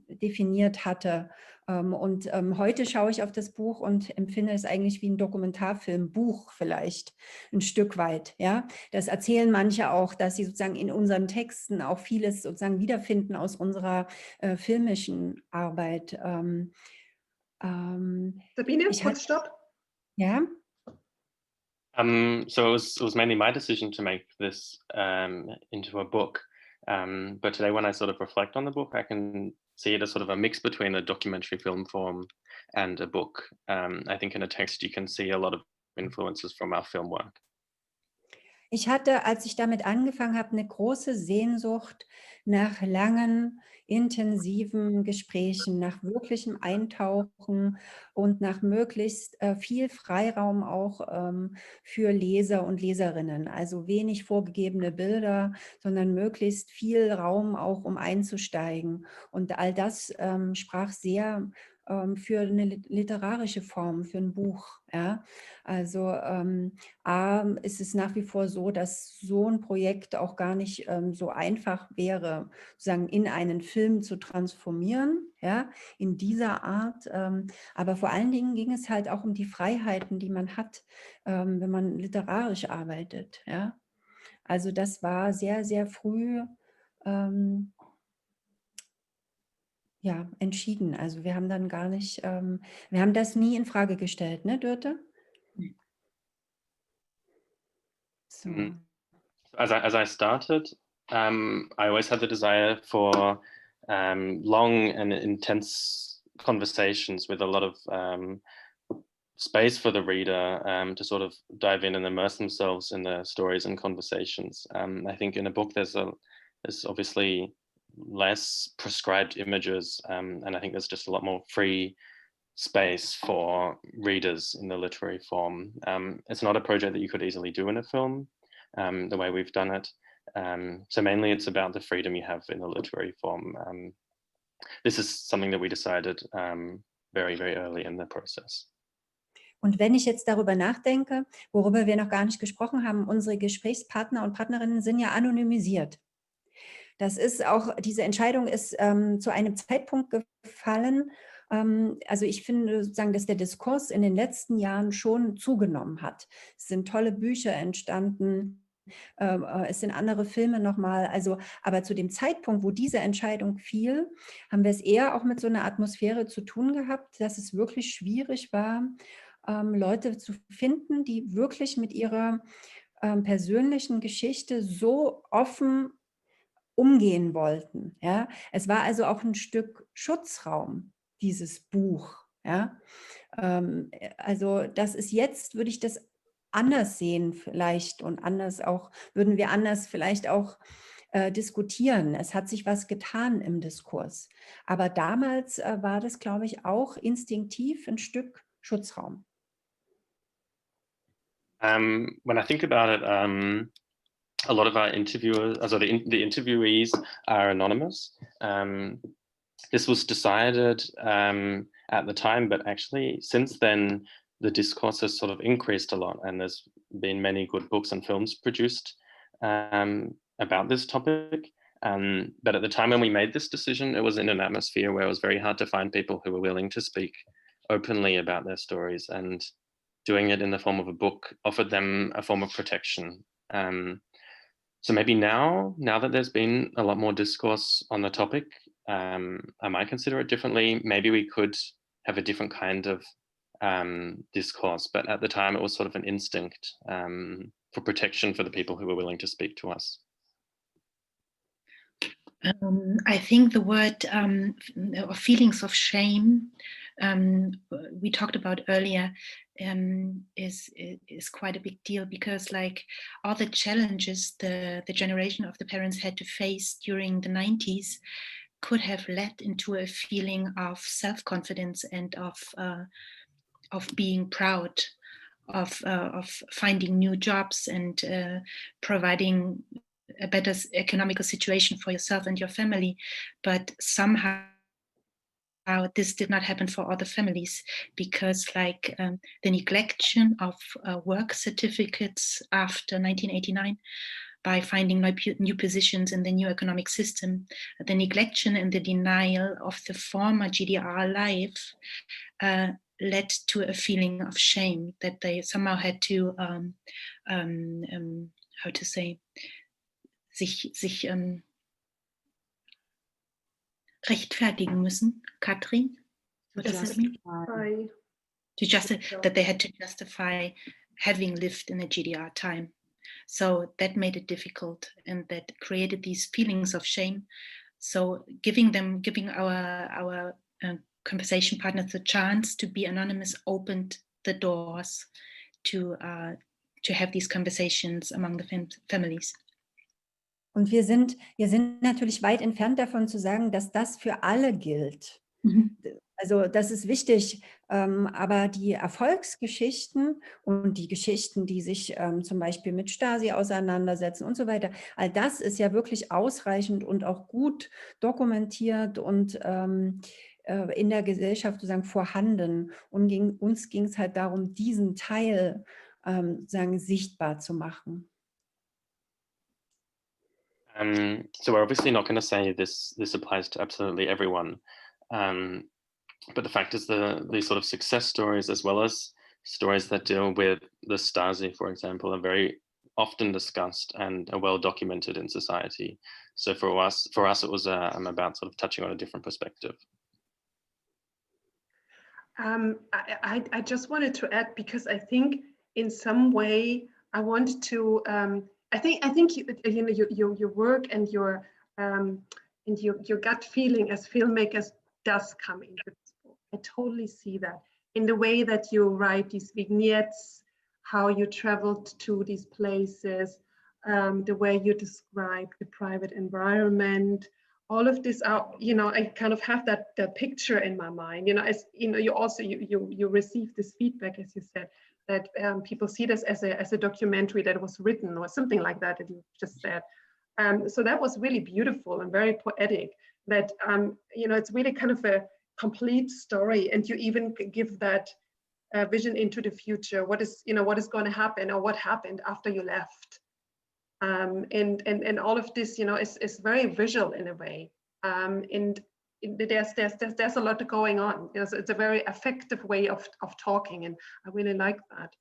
definiert hatte. Und heute schaue ich auf das Buch und empfinde es eigentlich wie ein Dokumentarfilmbuch vielleicht ein Stück weit. Ja, das erzählen manche auch, dass sie sozusagen in unseren Texten auch vieles sozusagen wiederfinden aus unserer filmischen Arbeit. Sabine, kurz Stopp. Ja. So it was mainly my decision to make this into a book. But today, when I sort of reflect on the book, I can see it as sort of a mix between a documentary film form and a book. I think in a text you can see a lot of influences from our film work. Ich hatte, als ich damit angefangen habe, eine große Sehnsucht nach langen, intensiven Gesprächen, nach wirklichem Eintauchen und nach möglichst viel Freiraum auch für Leser und Leserinnen. Also wenig vorgegebene Bilder, sondern möglichst viel Raum auch, um einzusteigen. Und all das sprach sehr für eine literarische Form, für ein Buch. Ja? Also ist es nach wie vor so, dass so ein Projekt auch gar nicht so einfach wäre, sozusagen in einen Film zu transformieren, ja, in dieser Art. Aber vor allen Dingen ging es halt auch um die Freiheiten, die man hat, wenn man literarisch arbeitet. Ja? Also das war sehr, sehr früh ja, entschieden. Also wir haben dann gar nicht, wir haben das nie in Frage gestellt, ne, Dörte? So. As I started, I always had the desire for long and intense conversations with a lot of space for the reader to sort of dive in and immerse themselves in the stories and conversations. I think in a book there's obviously less prescribed images, and I think there's just a lot more free space for readers in the literary form. It's not a project that you could easily do in a film, the way we've done it. So mainly it's about the freedom you have in the literary form. This is something that we decided very, very early in the process. Und wenn ich jetzt darüber nachdenke, worüber wir noch gar nicht gesprochen haben, unsere Gesprächspartner und Partnerinnen sind ja anonymisiert. Das ist auch, diese Entscheidung ist zu einem Zeitpunkt gefallen. Also ich finde sozusagen, dass der Diskurs in den letzten Jahren schon zugenommen hat. Es sind tolle Bücher entstanden. Es sind andere Filme nochmal, also, aber zu dem Zeitpunkt, wo diese Entscheidung fiel, haben wir es eher auch mit so einer Atmosphäre zu tun gehabt, dass es wirklich schwierig war, Leute zu finden, die wirklich mit ihrer persönlichen Geschichte so offen umgehen wollten. Ja? Es war also auch ein Stück Schutzraum, dieses Buch. Ja? Also das ist jetzt, würde ich das anders sehen vielleicht und anders auch, würden wir anders vielleicht auch diskutieren. Es hat sich was getan im Diskurs. Aber damals war das, glaube ich, auch instinktiv ein Stück Schutzraum. When I think about it, a lot of our interviewers, also the interviewees are anonymous. This was decided at the time, but actually since then, the discourse has sort of increased a lot, and there's been many good books and films produced about this topic. But at the time when we made this decision, it was in an atmosphere where it was very hard to find people who were willing to speak openly about their stories, and doing it in the form of a book offered them a form of protection. So maybe now that there's been a lot more discourse on the topic, I might consider it differently. Maybe we could have a different kind of discourse, but at the time it was sort of an instinct for protection for the people who were willing to speak to us. I think the word feelings of shame we talked about earlier is quite a big deal, because like all the challenges the generation of the parents had to face during the 90s could have led into a feeling of self-confidence and of being proud, of finding new jobs and providing a better economical situation for yourself and your family. But somehow this did not happen for other families, because like the neglection of work certificates after 1989, by finding new positions in the new economic system, the neglection and the denial of the former GDR life led to a feeling of shame that they somehow had to, how to say, sich rechtfertigen müssen. Katrin, what does that mean? That they had to justify having lived in a GDR time. So that made it difficult, and that created these feelings of shame. So giving our conversation partners the chance to be anonymous opened the doors to have these conversations among the families. Und wir sind natürlich weit entfernt davon zu sagen, dass das für alle gilt. Mhm. Also das ist wichtig, aber die Erfolgsgeschichten und die Geschichten, die sich zum Beispiel mit Stasi auseinandersetzen und so weiter, all das ist ja wirklich ausreichend und auch gut dokumentiert und in der Gesellschaft sozusagen vorhanden. Und uns ging es halt darum, diesen Teil sozusagen sichtbar zu machen. So we're obviously not going to say this applies to absolutely everyone. But the fact is the sort of success stories, as well as stories that deal with the Stasi, for example, are very often discussed and are well documented in society. So for us it was about sort of touching on a different perspective. I just wanted to add, because I think in some way I want to. I think you know your work and your gut feeling as filmmakers does come into this book. I totally see that in the way that you write these vignettes, how you traveled to these places, the way you describe the private environment. All of this are, you know, I kind of have that picture in my mind. You know, as you know, you also you receive this feedback, as you said, that people see this as a documentary that was written or something like that you just said. So that was really beautiful and very poetic. That you know, it's really kind of a complete story, and you even give that vision into the future. What is going to happen, or what happened after you left, and all of this, you know, is very visual in a way. And there's a lot going on. It's a very effective way of talking, and I really like that.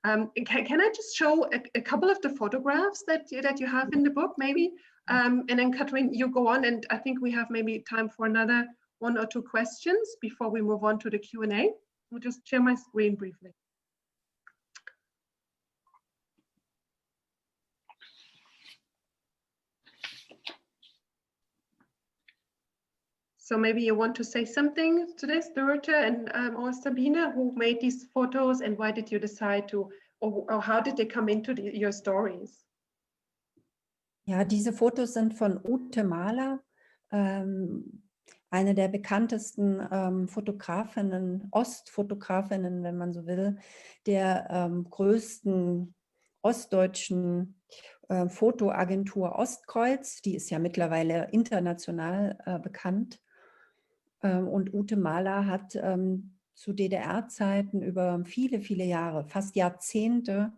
Can I just show a couple of the photographs that you have in the book, maybe? And then Katrin, you go on, and I think we have maybe time for another 1 or 2 questions before we move on to the Q&A. I'll just share my screen briefly. So maybe you want to say something to this, Dörte and or Sabine, who made these photos, and why did you decide to, or how did they come into your stories? Ja, diese Fotos sind von Ute Mahler, eine der bekanntesten Fotografinnen, Ostfotografinnen, wenn man so will, der größten ostdeutschen Fotoagentur Ostkreuz, die ist ja mittlerweile international bekannt. Und Ute Mahler hat zu DDR-Zeiten über viele, viele Jahre, fast Jahrzehnte,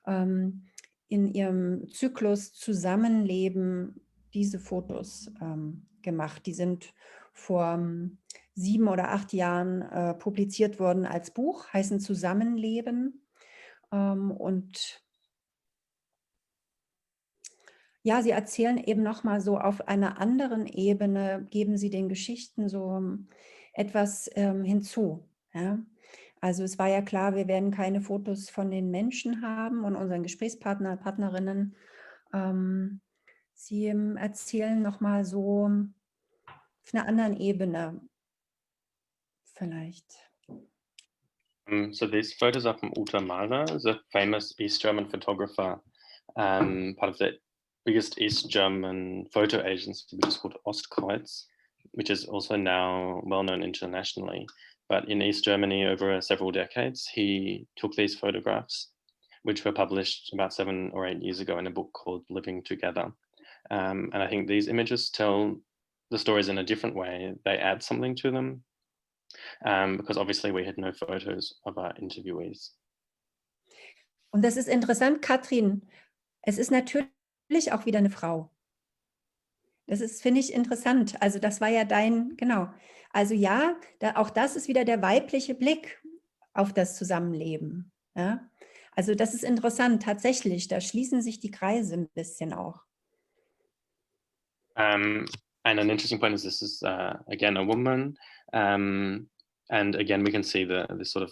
in ihrem Zyklus Zusammenleben diese Fotos gemacht. Die sind vor 7 oder 8 Jahren publiziert worden als Buch, heißen Zusammenleben. Und ja, sie erzählen eben nochmal so auf einer anderen Ebene, geben sie den Geschichten so etwas hinzu. Ja? Also es war ja klar, wir werden keine Fotos von den Menschen haben und unseren Gesprächspartner, Partnerinnen. Sie erzählen nochmal so auf einer anderen Ebene vielleicht. So these photos are from Uta Mahler, the famous East German photographer, part of the biggest East German photo agency, which is called Ostkreuz, which is also now well known internationally. But in East Germany, over several decades, he took these photographs, which were published about 7 or 8 years ago in a book called Living Together. And I think these images tell the stories in a different way. They add something to them, because obviously we had no photos of our interviewees. Und das ist interessant, Katrin, es ist natürlich auch wieder eine Frau. Das ist, finde ich, interessant. Also das war ja genau. Also ja, auch das ist wieder der weibliche Blick auf das Zusammenleben. Ja? Also das ist interessant, tatsächlich. Da schließen sich die Kreise ein bisschen auch. And an interesting point is this is, again, a woman. And again, we can see this sort of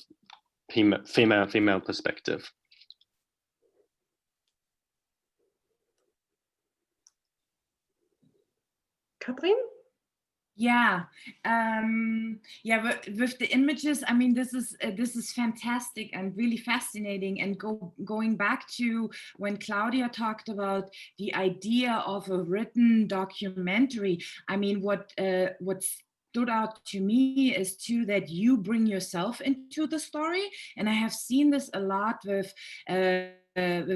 female perspective. Katrin? Yeah, with the images, I mean, this is fantastic and really fascinating. And going back to when Claudia talked about the idea of a written documentary, I mean, what stood out to me is too that you bring yourself into the story, and I have seen this a lot with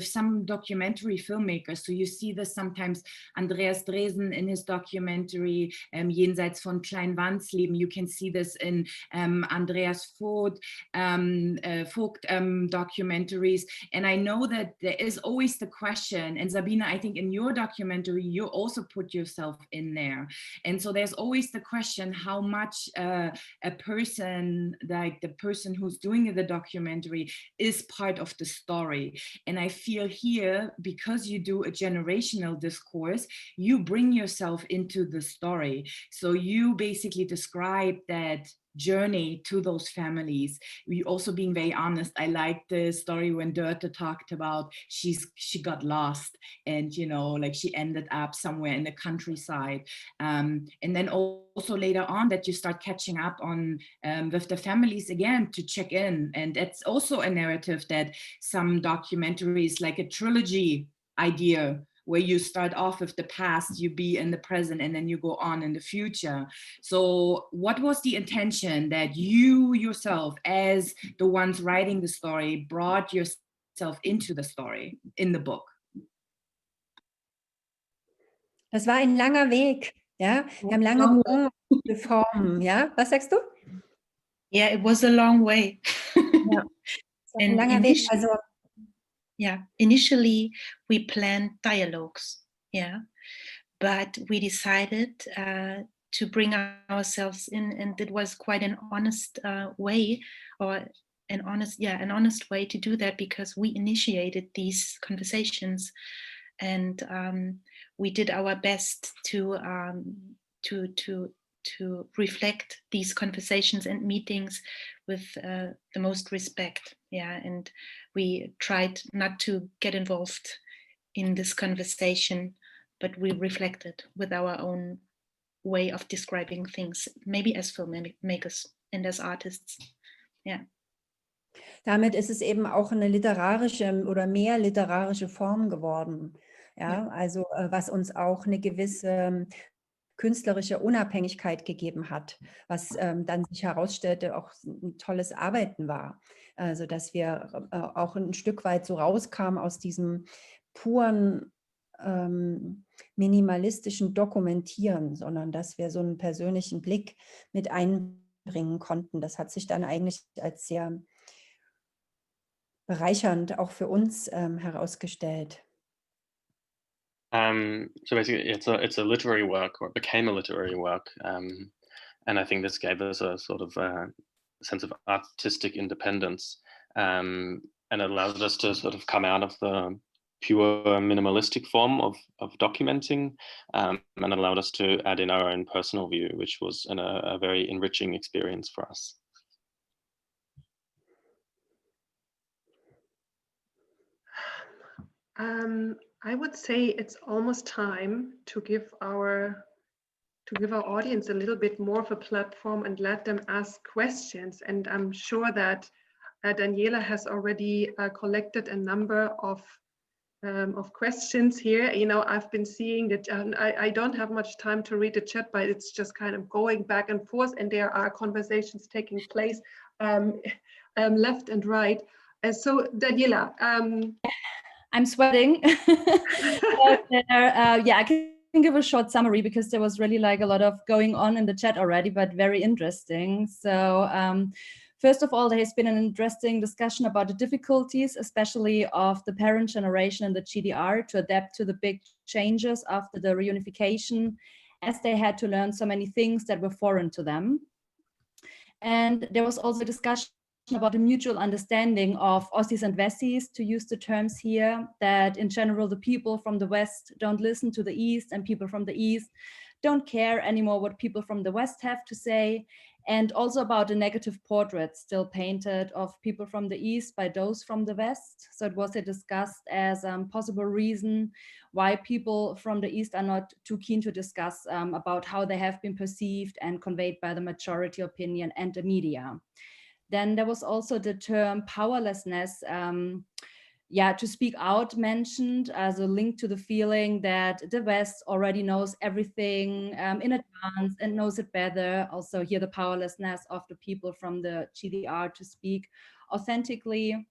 some documentary filmmakers. So you see this sometimes, Andreas Dresen in his documentary Jenseits von Kleinwandsleben. You can see this in Andreas Vogt documentaries. And I know that there is always the question, and Sabine, I think in your documentary, you also put yourself in there. And so there's always the question how much a person, like the person who's doing the documentary, is part of the story. And I feel here, because you do a generational discourse, you bring yourself into the story. So you basically describe that journey to those families. We also being very honest. I like the story when Dörte talked about she got lost and, you know, like she ended up somewhere in the countryside. And then also later on that you start catching up on with the families again to check in. And that's also a narrative that some documentaries, like a trilogy idea, where you start off with the past, you be in the present, and then you go on in the future. So what was the intention that you yourself, as the ones writing the story, brought yourself into the story in the book? Das war ein langer Weg, ja. Wir haben lange geformt, ja. Was sagst du? Yeah, it was a long way. Ja. Ein langer Weg, also yeah, initially we planned dialogues, yeah, but we decided to bring ourselves in, and it was quite an honest way, or an honest way to do that, because we initiated these conversations, and we did our best to reflect these conversations and meetings with the most respect, yeah, and we tried not to get involved in this conversation, but we reflected with our own way of describing things, maybe as filmmakers and as artists, yeah. Damit ist es eben auch eine literarische oder mehr literarische Form geworden, ja, also was uns auch eine gewisse künstlerische Unabhängigkeit gegeben hat, was dann sich herausstellte, auch ein tolles Arbeiten war. Also dass wir auch ein Stück weit so rauskamen aus diesem puren minimalistischen Dokumentieren, sondern dass wir so einen persönlichen Blick mit einbringen konnten. Das hat sich dann eigentlich als sehr bereichernd auch für uns herausgestellt. So basically, it's a literary work, or it became a literary work, and I think this gave us a sort of sense of artistic independence, and it allowed us to sort of come out of the pure minimalistic form of documenting, and allowed us to add in our own personal view, which was a very enriching experience for us. I would say it's almost time to give our audience a little bit more of a platform and let them ask questions. And I'm sure that Daniela has already collected a number of questions here. You know, I've been seeing that I don't have much time to read the chat, but it's just kind of going back and forth, and there are conversations taking place left and right. So Daniela, I'm sweating. Yeah, I can give a short summary because there was really like a lot of going on in the chat already, but very interesting. So first of all, there has been an interesting discussion about the difficulties, especially of the parent generation in the GDR, to adapt to the big changes after the reunification, as they had to learn so many things that were foreign to them. And there was also a discussion about the mutual understanding of Ossis and Wessis, to use the terms here, that in general the people from the West don't listen to the East, and people from the East don't care anymore what people from the West have to say, and also about the negative portraits still painted of people from the East by those from the West. So it was discussed as a possible reason why people from the East are not too keen to discuss about how they have been perceived and conveyed by the majority opinion and the media. Then there was also the term powerlessness, to speak out, mentioned as a link to the feeling that the West already knows everything in advance and knows it better. Also here the powerlessness of the people from the GDR to speak authentically.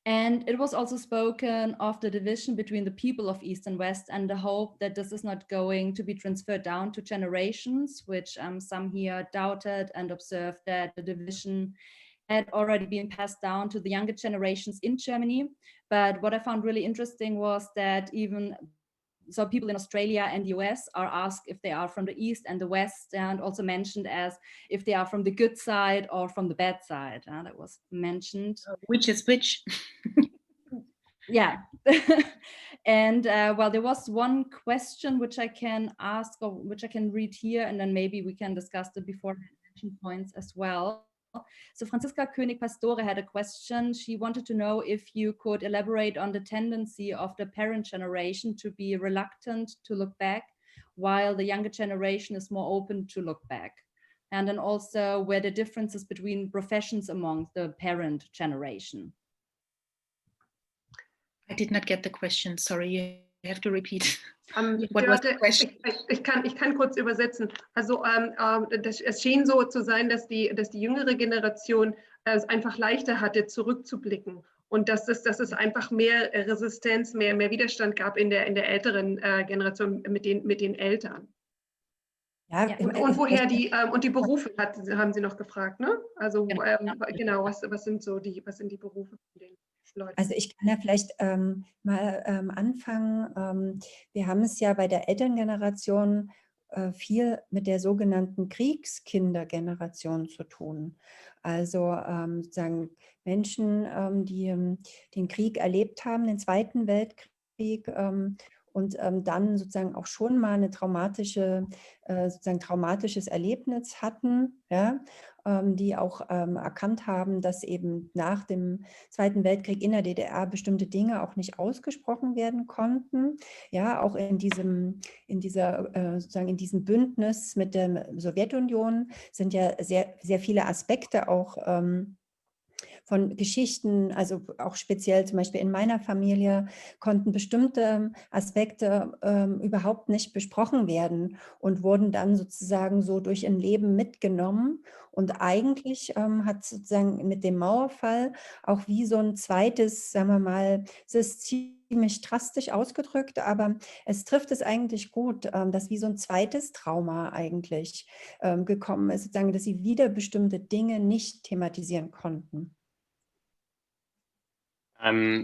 And it was also spoken of the division between the people of East and West, and the hope that this is not going to be transferred down to generations, which some here doubted and observed that the division had already been passed down to the younger generations in Germany. But what I found really interesting was that so people in Australia and the US are asked if they are from the East and the West, and also mentioned as if they are from the good side or from the bad side. That was mentioned. Which is which? Yeah. And well, there was one question which I can ask, or which I can read here, and then maybe we can discuss the before mentioned points as well. So Franziska König-Pastore had a question. She wanted to know if you could elaborate on the tendency of the parent generation to be reluctant to look back, while the younger generation is more open to look back. And then also where the differences between professions among the parent generation. I did not get the question, sorry, you have to repeat. What was the question? Ich kann kurz übersetzen. Also es schien so zu sein, dass die jüngere Generation es einfach leichter hatte, zurückzublicken. Und dass es einfach mehr Resistenz, mehr Widerstand gab in der älteren Generation mit den Eltern. Ja, und woher die Berufe haben Sie noch gefragt, ne? Also genau, was sind die Berufe von den Leuten? Also ich kann ja vielleicht mal anfangen. Wir haben es ja bei der Elterngeneration viel mit der sogenannten Kriegskindergeneration zu tun. Also sozusagen Menschen, die den Krieg erlebt haben, den Zweiten Weltkrieg, und dann sozusagen auch schon mal eine traumatisches Erlebnis hatten, ja, die auch erkannt haben, dass eben nach dem Zweiten Weltkrieg in der DDR bestimmte Dinge auch nicht ausgesprochen werden konnten. Ja, auch in diesem Bündnis mit der Sowjetunion sind ja sehr, sehr viele Aspekte auch von Geschichten, also auch speziell zum Beispiel in meiner Familie, konnten bestimmte Aspekte überhaupt nicht besprochen werden und wurden dann sozusagen so durch ein Leben mitgenommen. Und eigentlich hat sozusagen mit dem Mauerfall auch wie so ein zweites, sagen wir mal, es ist ziemlich drastisch ausgedrückt, aber es trifft es eigentlich gut, dass wie so ein zweites Trauma eigentlich gekommen ist, sozusagen, dass sie wieder bestimmte Dinge nicht thematisieren konnten.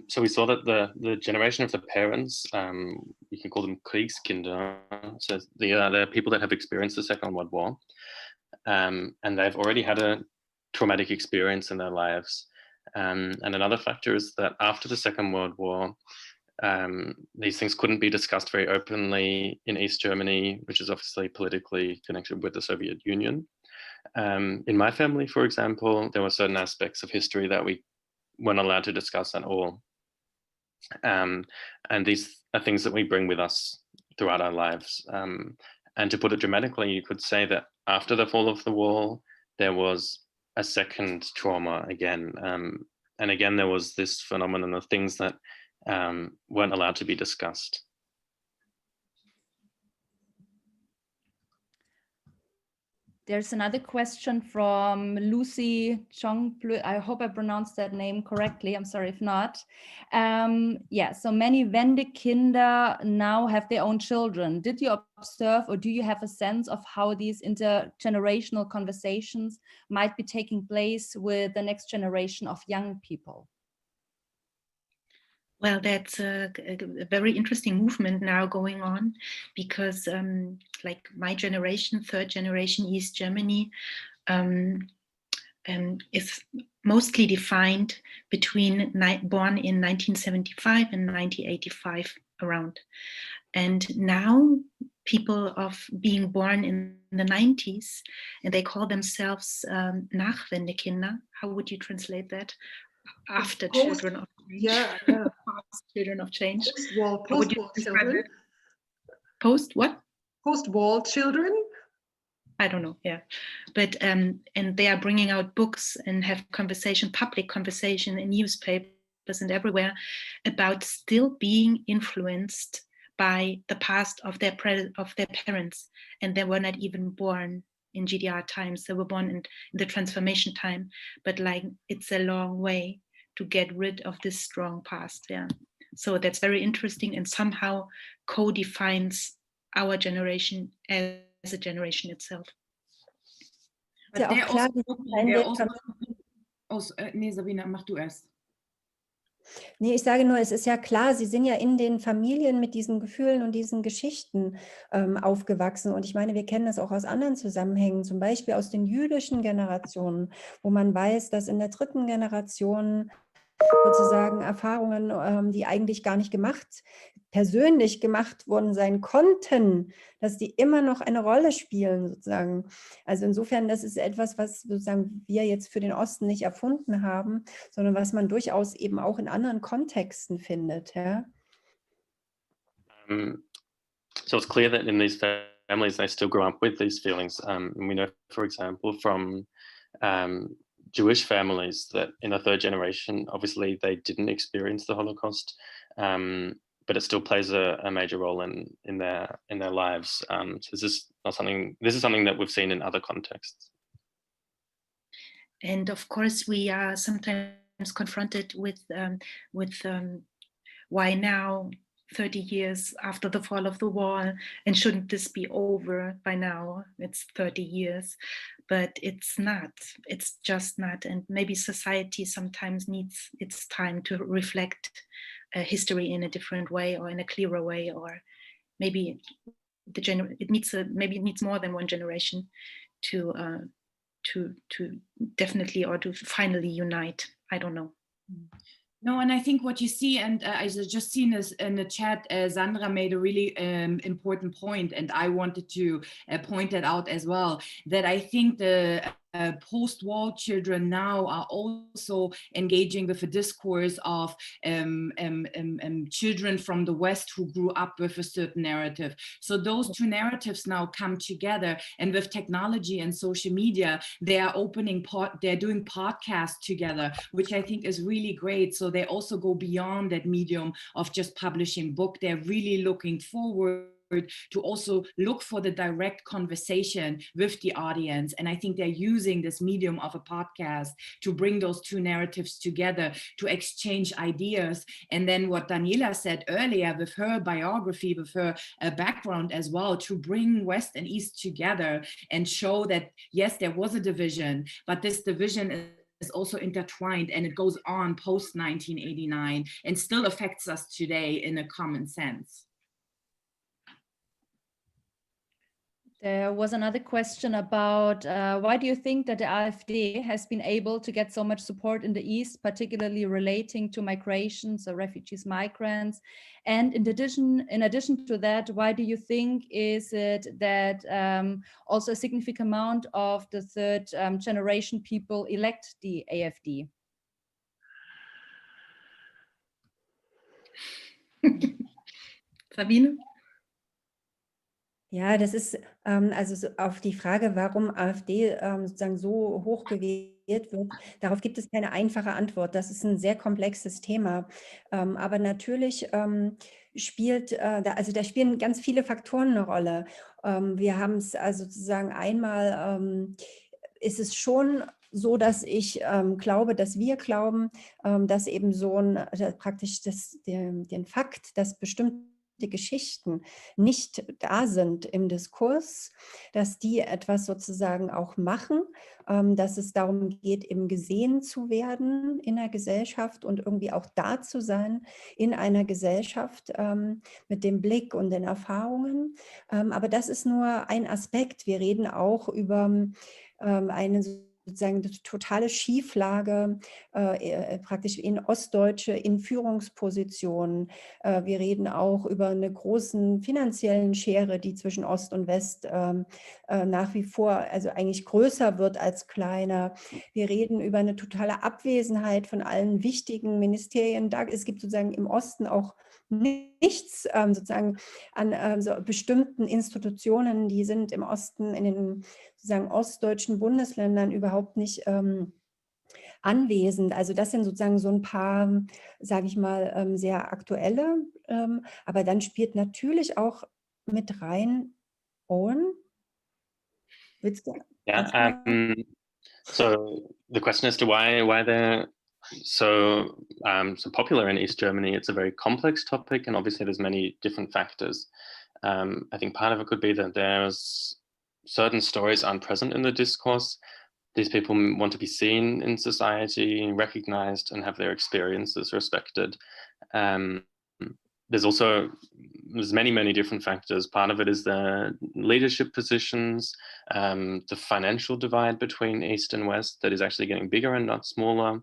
So we saw that the generation of the parents, you can call them Kriegskinder, so they're people that have experienced the Second World War, and they've already had a traumatic experience in their lives. And another factor is that after the Second World War, these things couldn't be discussed very openly in East Germany, which is obviously politically connected with the Soviet Union. In my family, for example, there were certain aspects of history that we weren't allowed to discuss at all. And these are things that we bring with us throughout our lives. And to put it dramatically, you could say that after the fall of the wall, there was a second trauma again. And again, there was this phenomenon of things that weren't allowed to be discussed. There's another question from Lucy Chongplu. I hope I pronounced that name correctly. I'm sorry if not. Yeah, so many Wendekinder now have their own children. Did you observe or do you have a sense of how these intergenerational conversations might be taking place with the next generation of young people? Well, that's a very interesting movement now going on, because like my generation, third generation East Germany, is mostly defined between born in 1975 and 1985 around. And now people of being born in the 90s, and they call themselves Nachwendekinder. How would you translate that? After children of change. Yeah. Children of change. Post-war children. Post what? Post-war children. I don't know. Yeah, but and they are bringing out books and have public conversation in newspapers and everywhere about still being influenced by the past of their parents, and they were not even born in GDR times. They were born in the transformation time, but like it's a long way to get rid of this strong past. Yeah, so that's very interesting and somehow co-defines our generation as a generation itself. But Ja, auch klar, nee, Sabine, mach du erst. Nee, ich sage nur, es ist ja klar, Sie sind ja in den Familien mit diesen Gefühlen und diesen Geschichten aufgewachsen. Und ich meine, wir kennen das auch aus anderen Zusammenhängen, zum Beispiel aus den jüdischen Generationen, wo man weiß, dass in der dritten Generation sozusagen Erfahrungen, die eigentlich gar nicht persönlich gemacht worden sein konnten, dass die immer noch eine Rolle spielen sozusagen. Also insofern, das ist etwas, was sozusagen wir jetzt für den Osten nicht erfunden haben, sondern was man durchaus eben auch in anderen Kontexten findet. Ja? So it's clear that in these families, they still grow up with these feelings. And we know, for example, from Jewish families that in the third generation, obviously they didn't experience the Holocaust, but it still plays a major role in their lives. So this is something that we've seen in other contexts. And of course, we are sometimes confronted with why now, 30 years after the fall of the wall, and shouldn't this be over by now? It's 30 years, but it's not. It's just not. And maybe society sometimes needs its time to reflect history in a different way or in a clearer way, or maybe it needs more than one generation to definitely or to finally unite. I don't know. No, and I think what you see, and I just seen this in the chat, Sandra made a really important point, and I wanted to point that out as well, that I think the post-war children now are also engaging with a discourse of children from the West who grew up with a certain narrative. So those two narratives now come together, and with technology and social media, they are they're doing podcasts together, which I think is really great. So they also go beyond that medium of just publishing book. They're really looking forward to also look for the direct conversation with the audience. And I think they're using this medium of a podcast to bring those two narratives together, to exchange ideas. And then what Daniela said earlier with her biography, with her background as well, to bring West and East together and show that, yes, there was a division, but this division is also intertwined, and it goes on post 1989 and still affects us today in a common sense. There was another question about why do you think that the AfD has been able to get so much support in the East, particularly relating to migration, so refugees, migrants, and in addition to that, why do you think is it that also a significant amount of the third generation people elect the AfD? Sabine? Ja, das ist also so auf die Frage, warum AfD sozusagen so hoch gewählt wird, darauf gibt es keine einfache Antwort. Das ist ein sehr komplexes Thema. Aber natürlich da spielen ganz viele Faktoren eine Rolle. Wir haben es also sozusagen einmal, ist es schon so, dass ich glaube, dass wir glauben, dass eben praktisch den Fakt, dass bestimmte Geschichten nicht da sind im Diskurs, dass die etwas sozusagen auch machen, dass es darum geht, eben gesehen zu werden in der Gesellschaft und irgendwie auch da zu sein in einer Gesellschaft mit dem Blick und den Erfahrungen. Aber das ist nur ein Aspekt. Wir reden auch über eine sozusagen totale Schieflage praktisch in Ostdeutsche in Führungspositionen. Wir reden auch über eine großen finanziellen Schere, die zwischen Ost und West nach wie vor, also eigentlich größer wird als kleiner. Wir reden über eine totale Abwesenheit von allen wichtigen Ministerien. Es gibt sozusagen im Osten auch nichts sozusagen an so bestimmten Institutionen, die sind im Osten in den sozusagen ostdeutschen Bundesländern überhaupt nicht anwesend. Also das sind sozusagen so ein paar, sage ich mal, sehr aktuelle, aber dann spielt natürlich auch mit rein Owen. Willst du? Yeah. So the question as to why they're so popular in East Germany, it's a very complex topic, and obviously there's many different factors. I think part of it could be that there's certain stories aren't present in the discourse. These people want to be seen in society, recognized, and have their experiences respected. There's many different factors. Part of it is the leadership positions, the financial divide between East and West that is actually getting bigger and not smaller.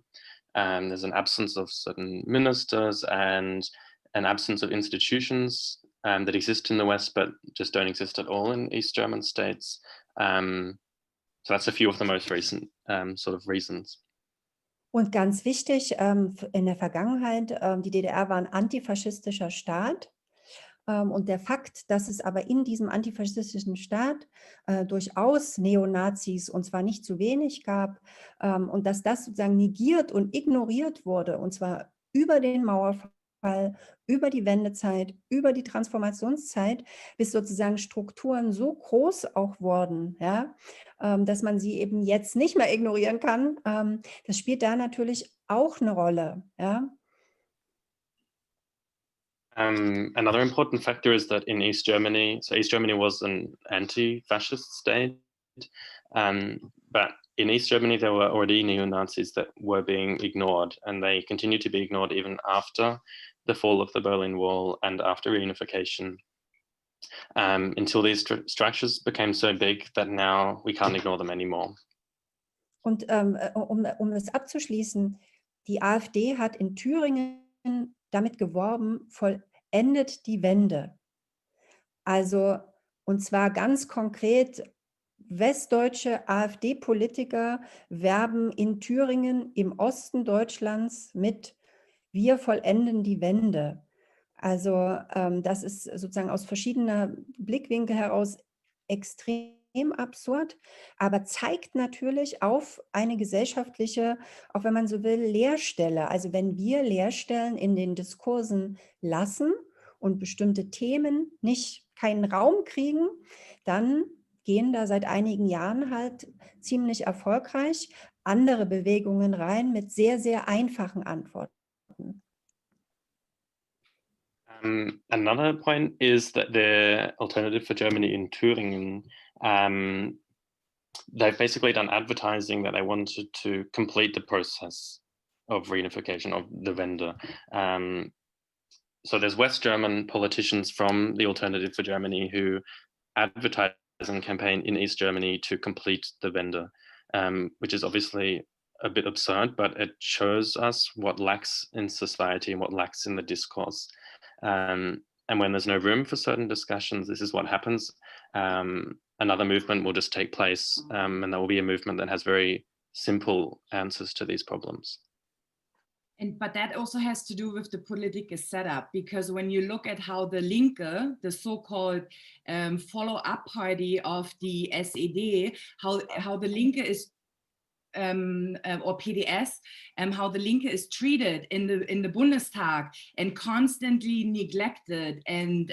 There's an absence of certain ministers and an absence of institutions that exist in the West but just don't exist at all in East German states. So that's a few of the most recent sort of reasons. Und ganz wichtig, in der Vergangenheit, die DDR war ein antifaschistischer Staat. Und der Fakt, dass es aber in diesem antifaschistischen Staat durchaus Neonazis, und zwar nicht zu wenig gab, und dass das sozusagen negiert und ignoriert wurde, und zwar über den Mauerfall, über die Wendezeit, über die Transformationszeit, bis sozusagen Strukturen so groß auch wurden, ja, dass man sie eben jetzt nicht mehr ignorieren kann. Das spielt da natürlich auch eine Rolle, ja. Another important factor is that in East Germany, so East Germany was an anti-fascist state, but in East Germany there were already neo-Nazis that were being ignored, and they continue to be ignored even after the fall of the Berlin Wall and after reunification, until these structures became so big that now we can't ignore them anymore. Und um das abzuschließen, die AfD hat in Thüringen damit geworben, vollendet die Wende. Also, und zwar ganz konkret westdeutsche AfD-Politiker werben in Thüringen im Osten Deutschlands mit "Wir vollenden die Wende". Also das ist sozusagen aus verschiedener Blickwinkel heraus extrem absurd, aber zeigt natürlich auf eine gesellschaftliche, auch wenn man so will, Leerstelle. Also wenn wir Leerstellen in den Diskursen lassen und bestimmte Themen keinen Raum kriegen, dann gehen da seit einigen Jahren halt ziemlich erfolgreich andere Bewegungen rein mit sehr, sehr einfachen Antworten. Another point is that the Alternative for Germany in Thüringen, they've basically done advertising that they wanted to complete the process of reunification of the Wende. So there's West German politicians from the Alternative for Germany who advertise and campaign in East Germany to complete the Wende, which is obviously a bit absurd, but it shows us what lacks in society and what lacks in the discourse. And when there's no room for certain discussions, this is what happens. Another movement will just take place, and there will be a movement that has very simple answers to these problems. But that also has to do with the political setup, because when you look at how the Linke, the so-called follow-up party of the SED, how the Linke is or PDS, how the Linke is treated in the Bundestag and constantly neglected, and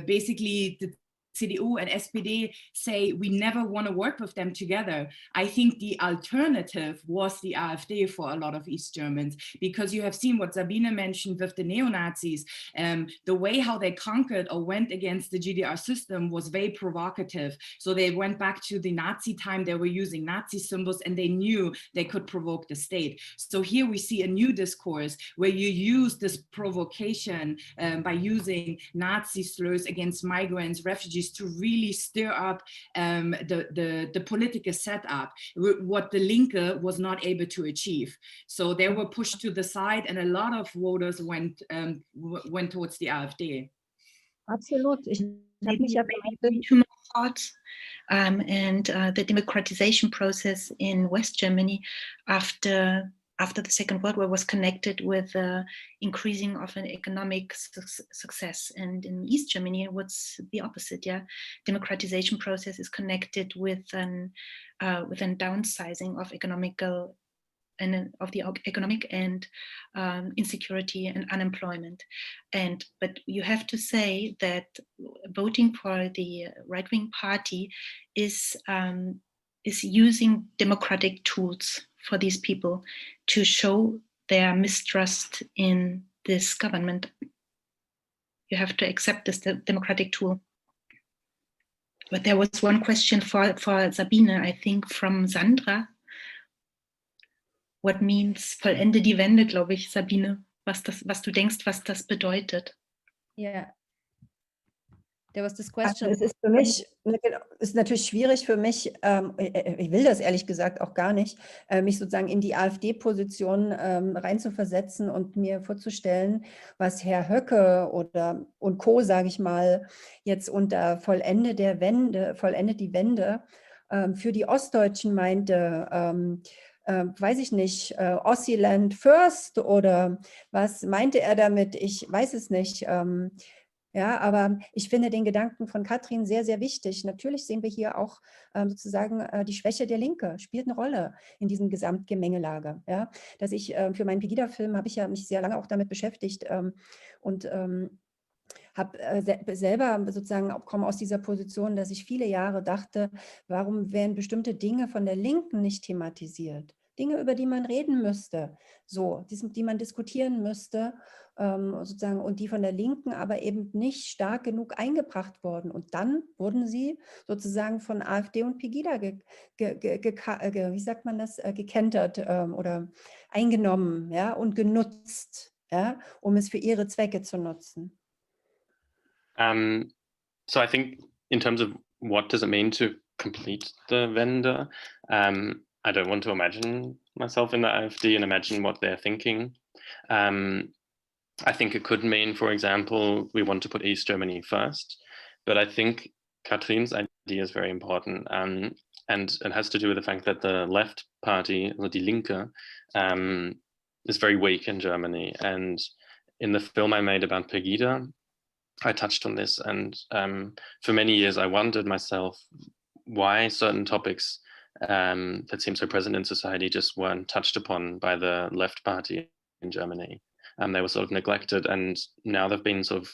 basically the CDU and SPD say we never want to work with them together. I think the alternative was the AfD for a lot of East Germans, because you have seen what Sabine mentioned with the neo-Nazis. The way how they conquered or went against the GDR system was very provocative. So they went back to the Nazi time, they were using Nazi symbols, and they knew they could provoke the state. So here we see a new discourse where you use this provocation by using Nazi slurs against migrants, refugees, to really stir up the political setup, what the Linke was not able to achieve. So they were pushed to the side, and a lot of voters went towards the AfD. Absolut. Ich habe mich ja Two more thoughts. And the democratization process in West Germany after the Second World War was connected with increasing of an economic success. And in East Germany, what's the opposite? Yeah, democratization process is connected with an downsizing of the economic and insecurity and unemployment. But you have to say that voting for the right-wing party is using democratic tools for these people to show their mistrust in this government. You have to accept this democratic tool. But there was one question for Sabine, I think, from Sandra. What means vollende die Wende, glaube ich, Sabine, was du denkst, was das bedeutet. Yeah. There was this question. Also es ist für mich, ist natürlich schwierig für mich, ich will das ehrlich gesagt auch gar nicht, mich sozusagen in die AfD-Position reinzuversetzen und mir vorzustellen, was Herr Höcke und Co., sage ich mal, jetzt unter vollende die Wende für die Ostdeutschen meinte. Weiß ich nicht, Ossiland First, oder was meinte er damit? Ich weiß es nicht. Ja, aber ich finde den Gedanken von Katrin sehr, sehr wichtig. Natürlich sehen wir hier auch sozusagen die Schwäche der Linke, spielt eine Rolle in diesem Gesamtgemengelage. Ja? Dass ich für meinen Pegida-Film habe ich ja mich sehr lange auch damit beschäftigt und habe selber sozusagen auch komme aus dieser Position, dass ich viele Jahre dachte, warum werden bestimmte Dinge von der Linken nicht thematisiert? Dinge, über die man reden müsste, so, die man diskutieren müsste, sozusagen, und die von der Linken aber eben nicht stark genug eingebracht wurden. Und dann wurden sie sozusagen von AfD und Pegida wie sagt man das, gekentert oder eingenommen, ja, und genutzt, ja, um es für ihre Zwecke zu nutzen. So I think in terms of what does it mean to complete the Wende, I don't want to imagine myself in the AfD and imagine what they're thinking. I think it could mean, for example, we want to put East Germany first, but I think Katrin's idea is very important. And it has to do with the fact that the left party, Die Linke, is very weak in Germany. And in the film I made about Pegida, I touched on this. And for many years, I wondered myself why certain topics that seem so present in society just weren't touched upon by the left party in Germany. They were sort of neglected, and now they've been sort of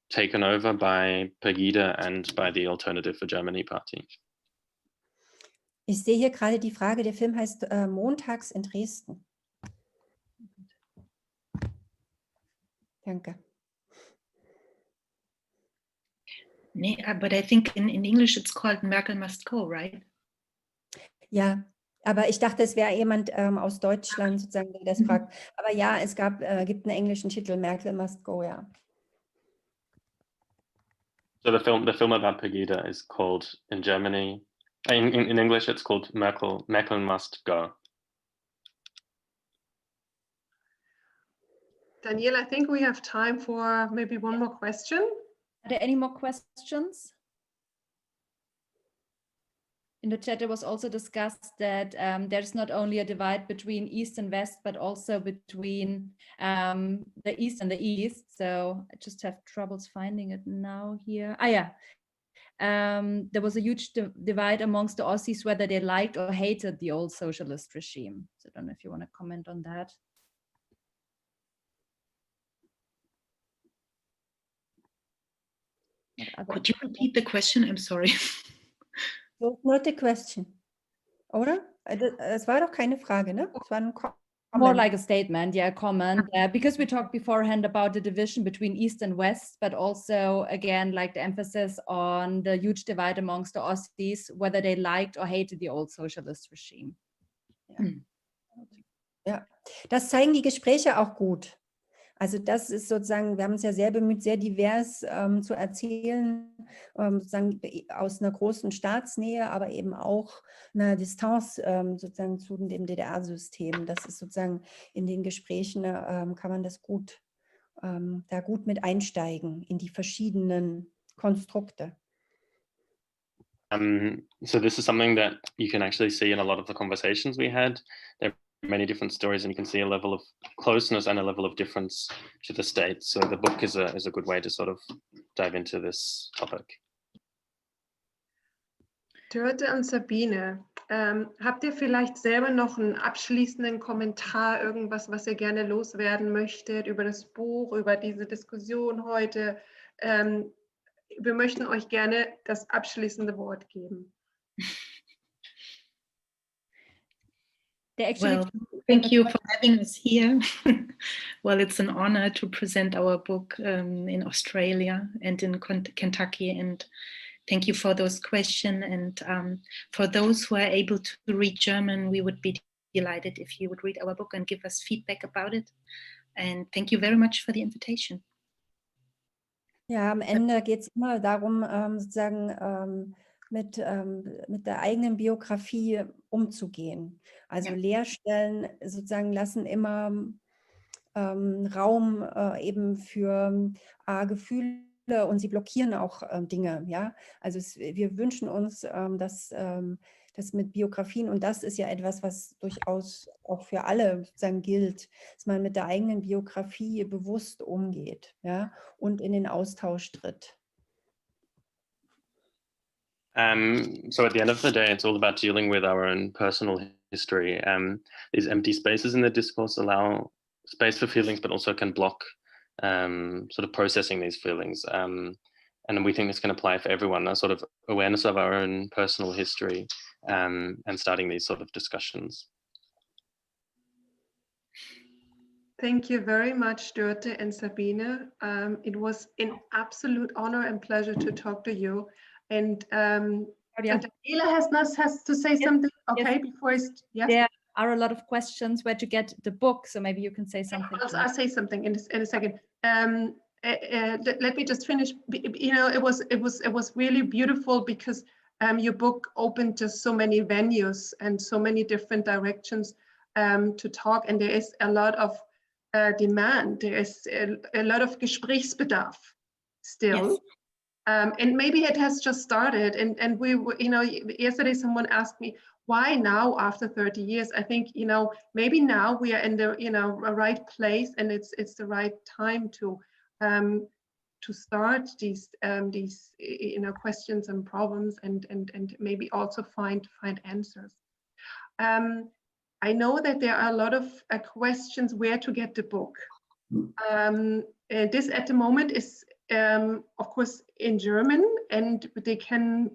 taken over by Pegida and by the Alternative for Germany Party. Ich sehe hier gerade die Frage, der Film heißt Montags in Dresden. Danke. But I think in English it's called Merkel Must Go, right? Ja, aber ich dachte, es wäre jemand aus Deutschland sozusagen, der das fragt. Aber ja, es gibt einen englischen Titel, Merkel Must Go, ja. So the film about Pegida is called in Germany, in English it's called Merkel Must Go. Daniela, I think we have time for maybe one more question. Are there any more questions? In the chat, it was also discussed that there's not only a divide between East and West, but also between the East and the East. So I just have troubles finding it now here. Ah, yeah. There was a huge divide amongst the Aussies, whether they liked or hated the old socialist regime. So I don't know if you want to comment on that. Could you repeat the question? I'm sorry. That's not a question, oder? Es war doch keine Frage, ne? Es war ein More like a statement, yeah, a comment. Because we talked beforehand about the division between East and West, but also, again, like the emphasis on the huge divide amongst the Aussies, whether they liked or hated the old socialist regime. Ja, das zeigen die Gespräche auch gut. Also das ist sozusagen, wir haben uns ja sehr bemüht, sehr divers zu erzählen, sozusagen aus einer großen Staatsnähe, aber eben auch einer Distanz sozusagen zu dem DDR-System. Das ist sozusagen in den Gesprächen, kann man das gut, da gut mit einsteigen in die verschiedenen Konstrukte. So this is something that you can actually see in a lot of the conversations we had. There many different stories, and you can see a level of closeness and a level of difference to the states. So the book is a good way to sort of dive into this topic. Dörte und Sabine, habt ihr vielleicht selber noch einen abschließenden Kommentar, irgendwas, was ihr gerne loswerden möchtet über das Buch, über diese Diskussion heute? Wir möchten euch gerne das abschließende Wort geben. Well, thank you for having us here. Well, it's an honor to present our book in Australia and in Kentucky. And thank you for those questions. And for those who are able to read German, we would be delighted if you would read our book and give us feedback about it. And thank you very much for the invitation. Ja, am Ende geht es immer darum, sozusagen mit der eigenen Biografie umzugehen. Also Leerstellen sozusagen lassen immer Raum eben für Gefühle und sie blockieren auch Dinge. Ja? Also wir wünschen uns, dass das mit Biografien, und das ist ja etwas, was durchaus auch für alle sozusagen gilt, dass man mit der eigenen Biografie bewusst umgeht, ja, und in den Austausch tritt. So at the end of the day, it's all about dealing with our own personal history. These empty spaces in the discourse allow space for feelings, but also can block sort of processing these feelings. And we think this can apply for everyone, a sort of awareness of our own personal history and starting these sort of discussions. Thank you very much, Dörte and Sabine. It was an absolute honor and pleasure to talk to you. And Daniela has to say something, okay, before it's, yes? There are a lot of questions where to get the book, so maybe you can say something. I'll say something in a second. Let me just finish. You know, it was really beautiful because your book opened just so many venues and so many different directions to talk, and there is a lot of demand. There is a lot of Gesprächsbedarf still. And maybe it has just started. And we, you know, yesterday someone asked me, why now after 30 years? I think, you know, maybe now we are in the, you know, right place, and it's the right time to start these you know, questions and problems, and maybe also find answers. I know that there are a lot of questions where to get the book. This at the moment is of course in German, and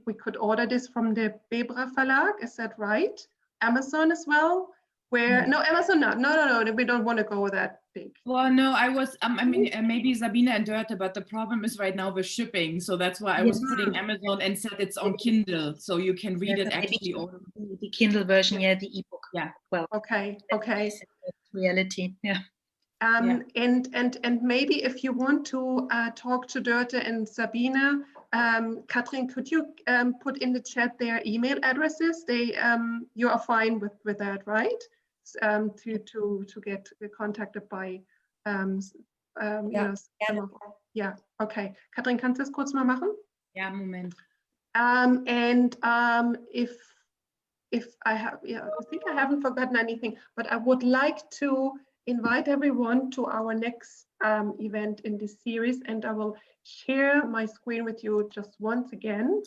we could order this from the Bahr Verlag, is that right? Amazon as well? Where, no, Amazon not. No, we don't want to go that big. Well, no, I was, I mean, maybe Sabine and Dörte, but the problem is right now with shipping. So that's why I was putting Amazon and said it's on Kindle, so you can read it actually. The Kindle version, yeah, the ebook. Yeah. Well, okay. Reality, yeah. And maybe if you want to talk to Dörte and Sabine, Katrin, could you put in the chat their email addresses? They, you are fine with that, right? To get contacted by, you know, yeah, okay. Katrin, kannst du das kurz mal machen? Ja, Moment. And if I have, yeah, I think I haven't forgotten anything, but I would like to invite everyone to our next event in this series, and I will share my screen with you just once again,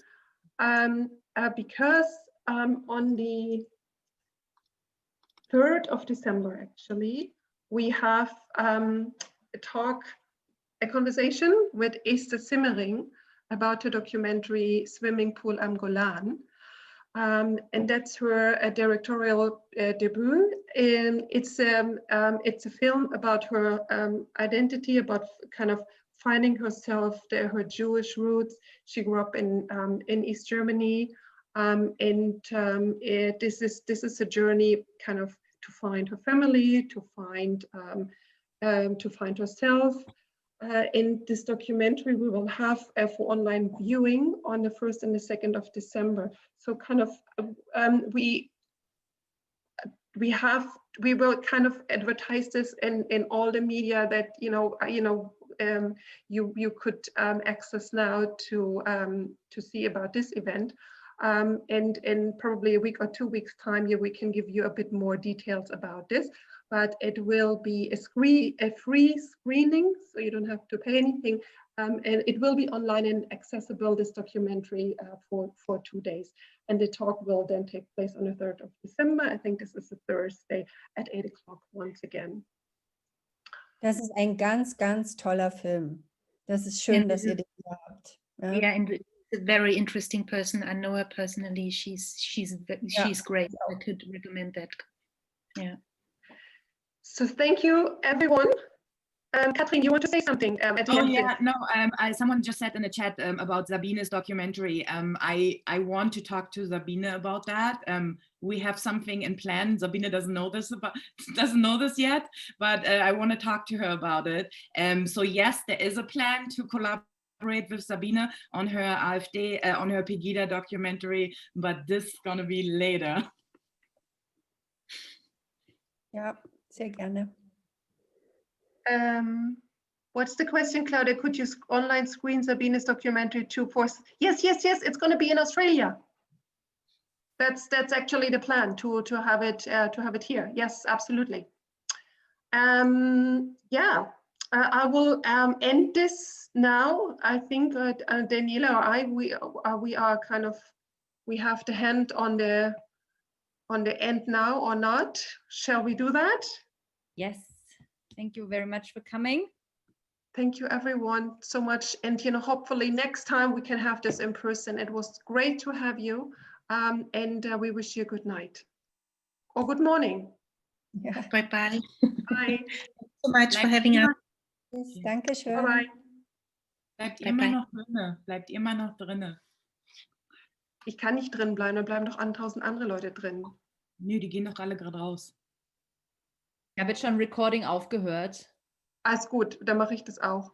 because on the 3rd of December, actually, we have a conversation with Esther Simmering about her documentary Swimming Pool am Golan. And that's her directorial debut. It's a film about her identity, about kind of finding herself, her Jewish roots. She grew up in East Germany, and this is a journey kind of to find her family, to find herself. In this documentary, we will have for online viewing on the 1st and the 2nd of December. So kind of we will kind of advertise this in all the media that you could access now to see about this event. And in probably a week or 2 weeks time, we can give you a bit more details about this. But it will be a free screening, so you don't have to pay anything. And it will be online and accessible, this documentary, for 2 days. And the talk will then take place on the 3rd of December. I think this is a Thursday at 8 o'clock once again. Das ist ein ganz, ganz toller Film. Das ist schön, dass ihr den habt. Ja? Yeah, and a very interesting person. I know her personally. She's great. I could recommend that. Yeah. So thank you, everyone. Katrin, you want to say something at the end? Yeah, no, someone just said in the chat about Sabine's documentary. I want to talk to Sabine about that. We have something in plan. Sabine doesn't know this yet, but I want to talk to her about it. So yes, there is a plan to collaborate with Sabine on her AfD, on her Pegida documentary, but this is gonna be later. Ja, sehr gerne. What's the question, Claudia? Could you online screen Sabine's documentary too? Yes, it's going to be in Australia. That's actually the plan to have it here. Yes, absolutely. Yeah, I will end this now. I think Daniela or I, we are kind of, we have the hand on the end now or not. Shall we do that? Yes. Thank you very much for coming. Thank you, everyone, so much. And hopefully next time we can have this in person. It was great to have you, and we wish you a good night or good morning. Ja. Bye bye. Bye. So much for having us. Yes, danke schön. Bye. Bleibt Bye, immer bye. noch drinne. Bleibt immer noch drinne. Ich kann nicht drin bleiben, da bleiben doch 1000 andere Leute drin. Nö, die gehen doch alle gerade raus. Da wird schon Recording aufgehört. Alles gut, dann mache ich das auch.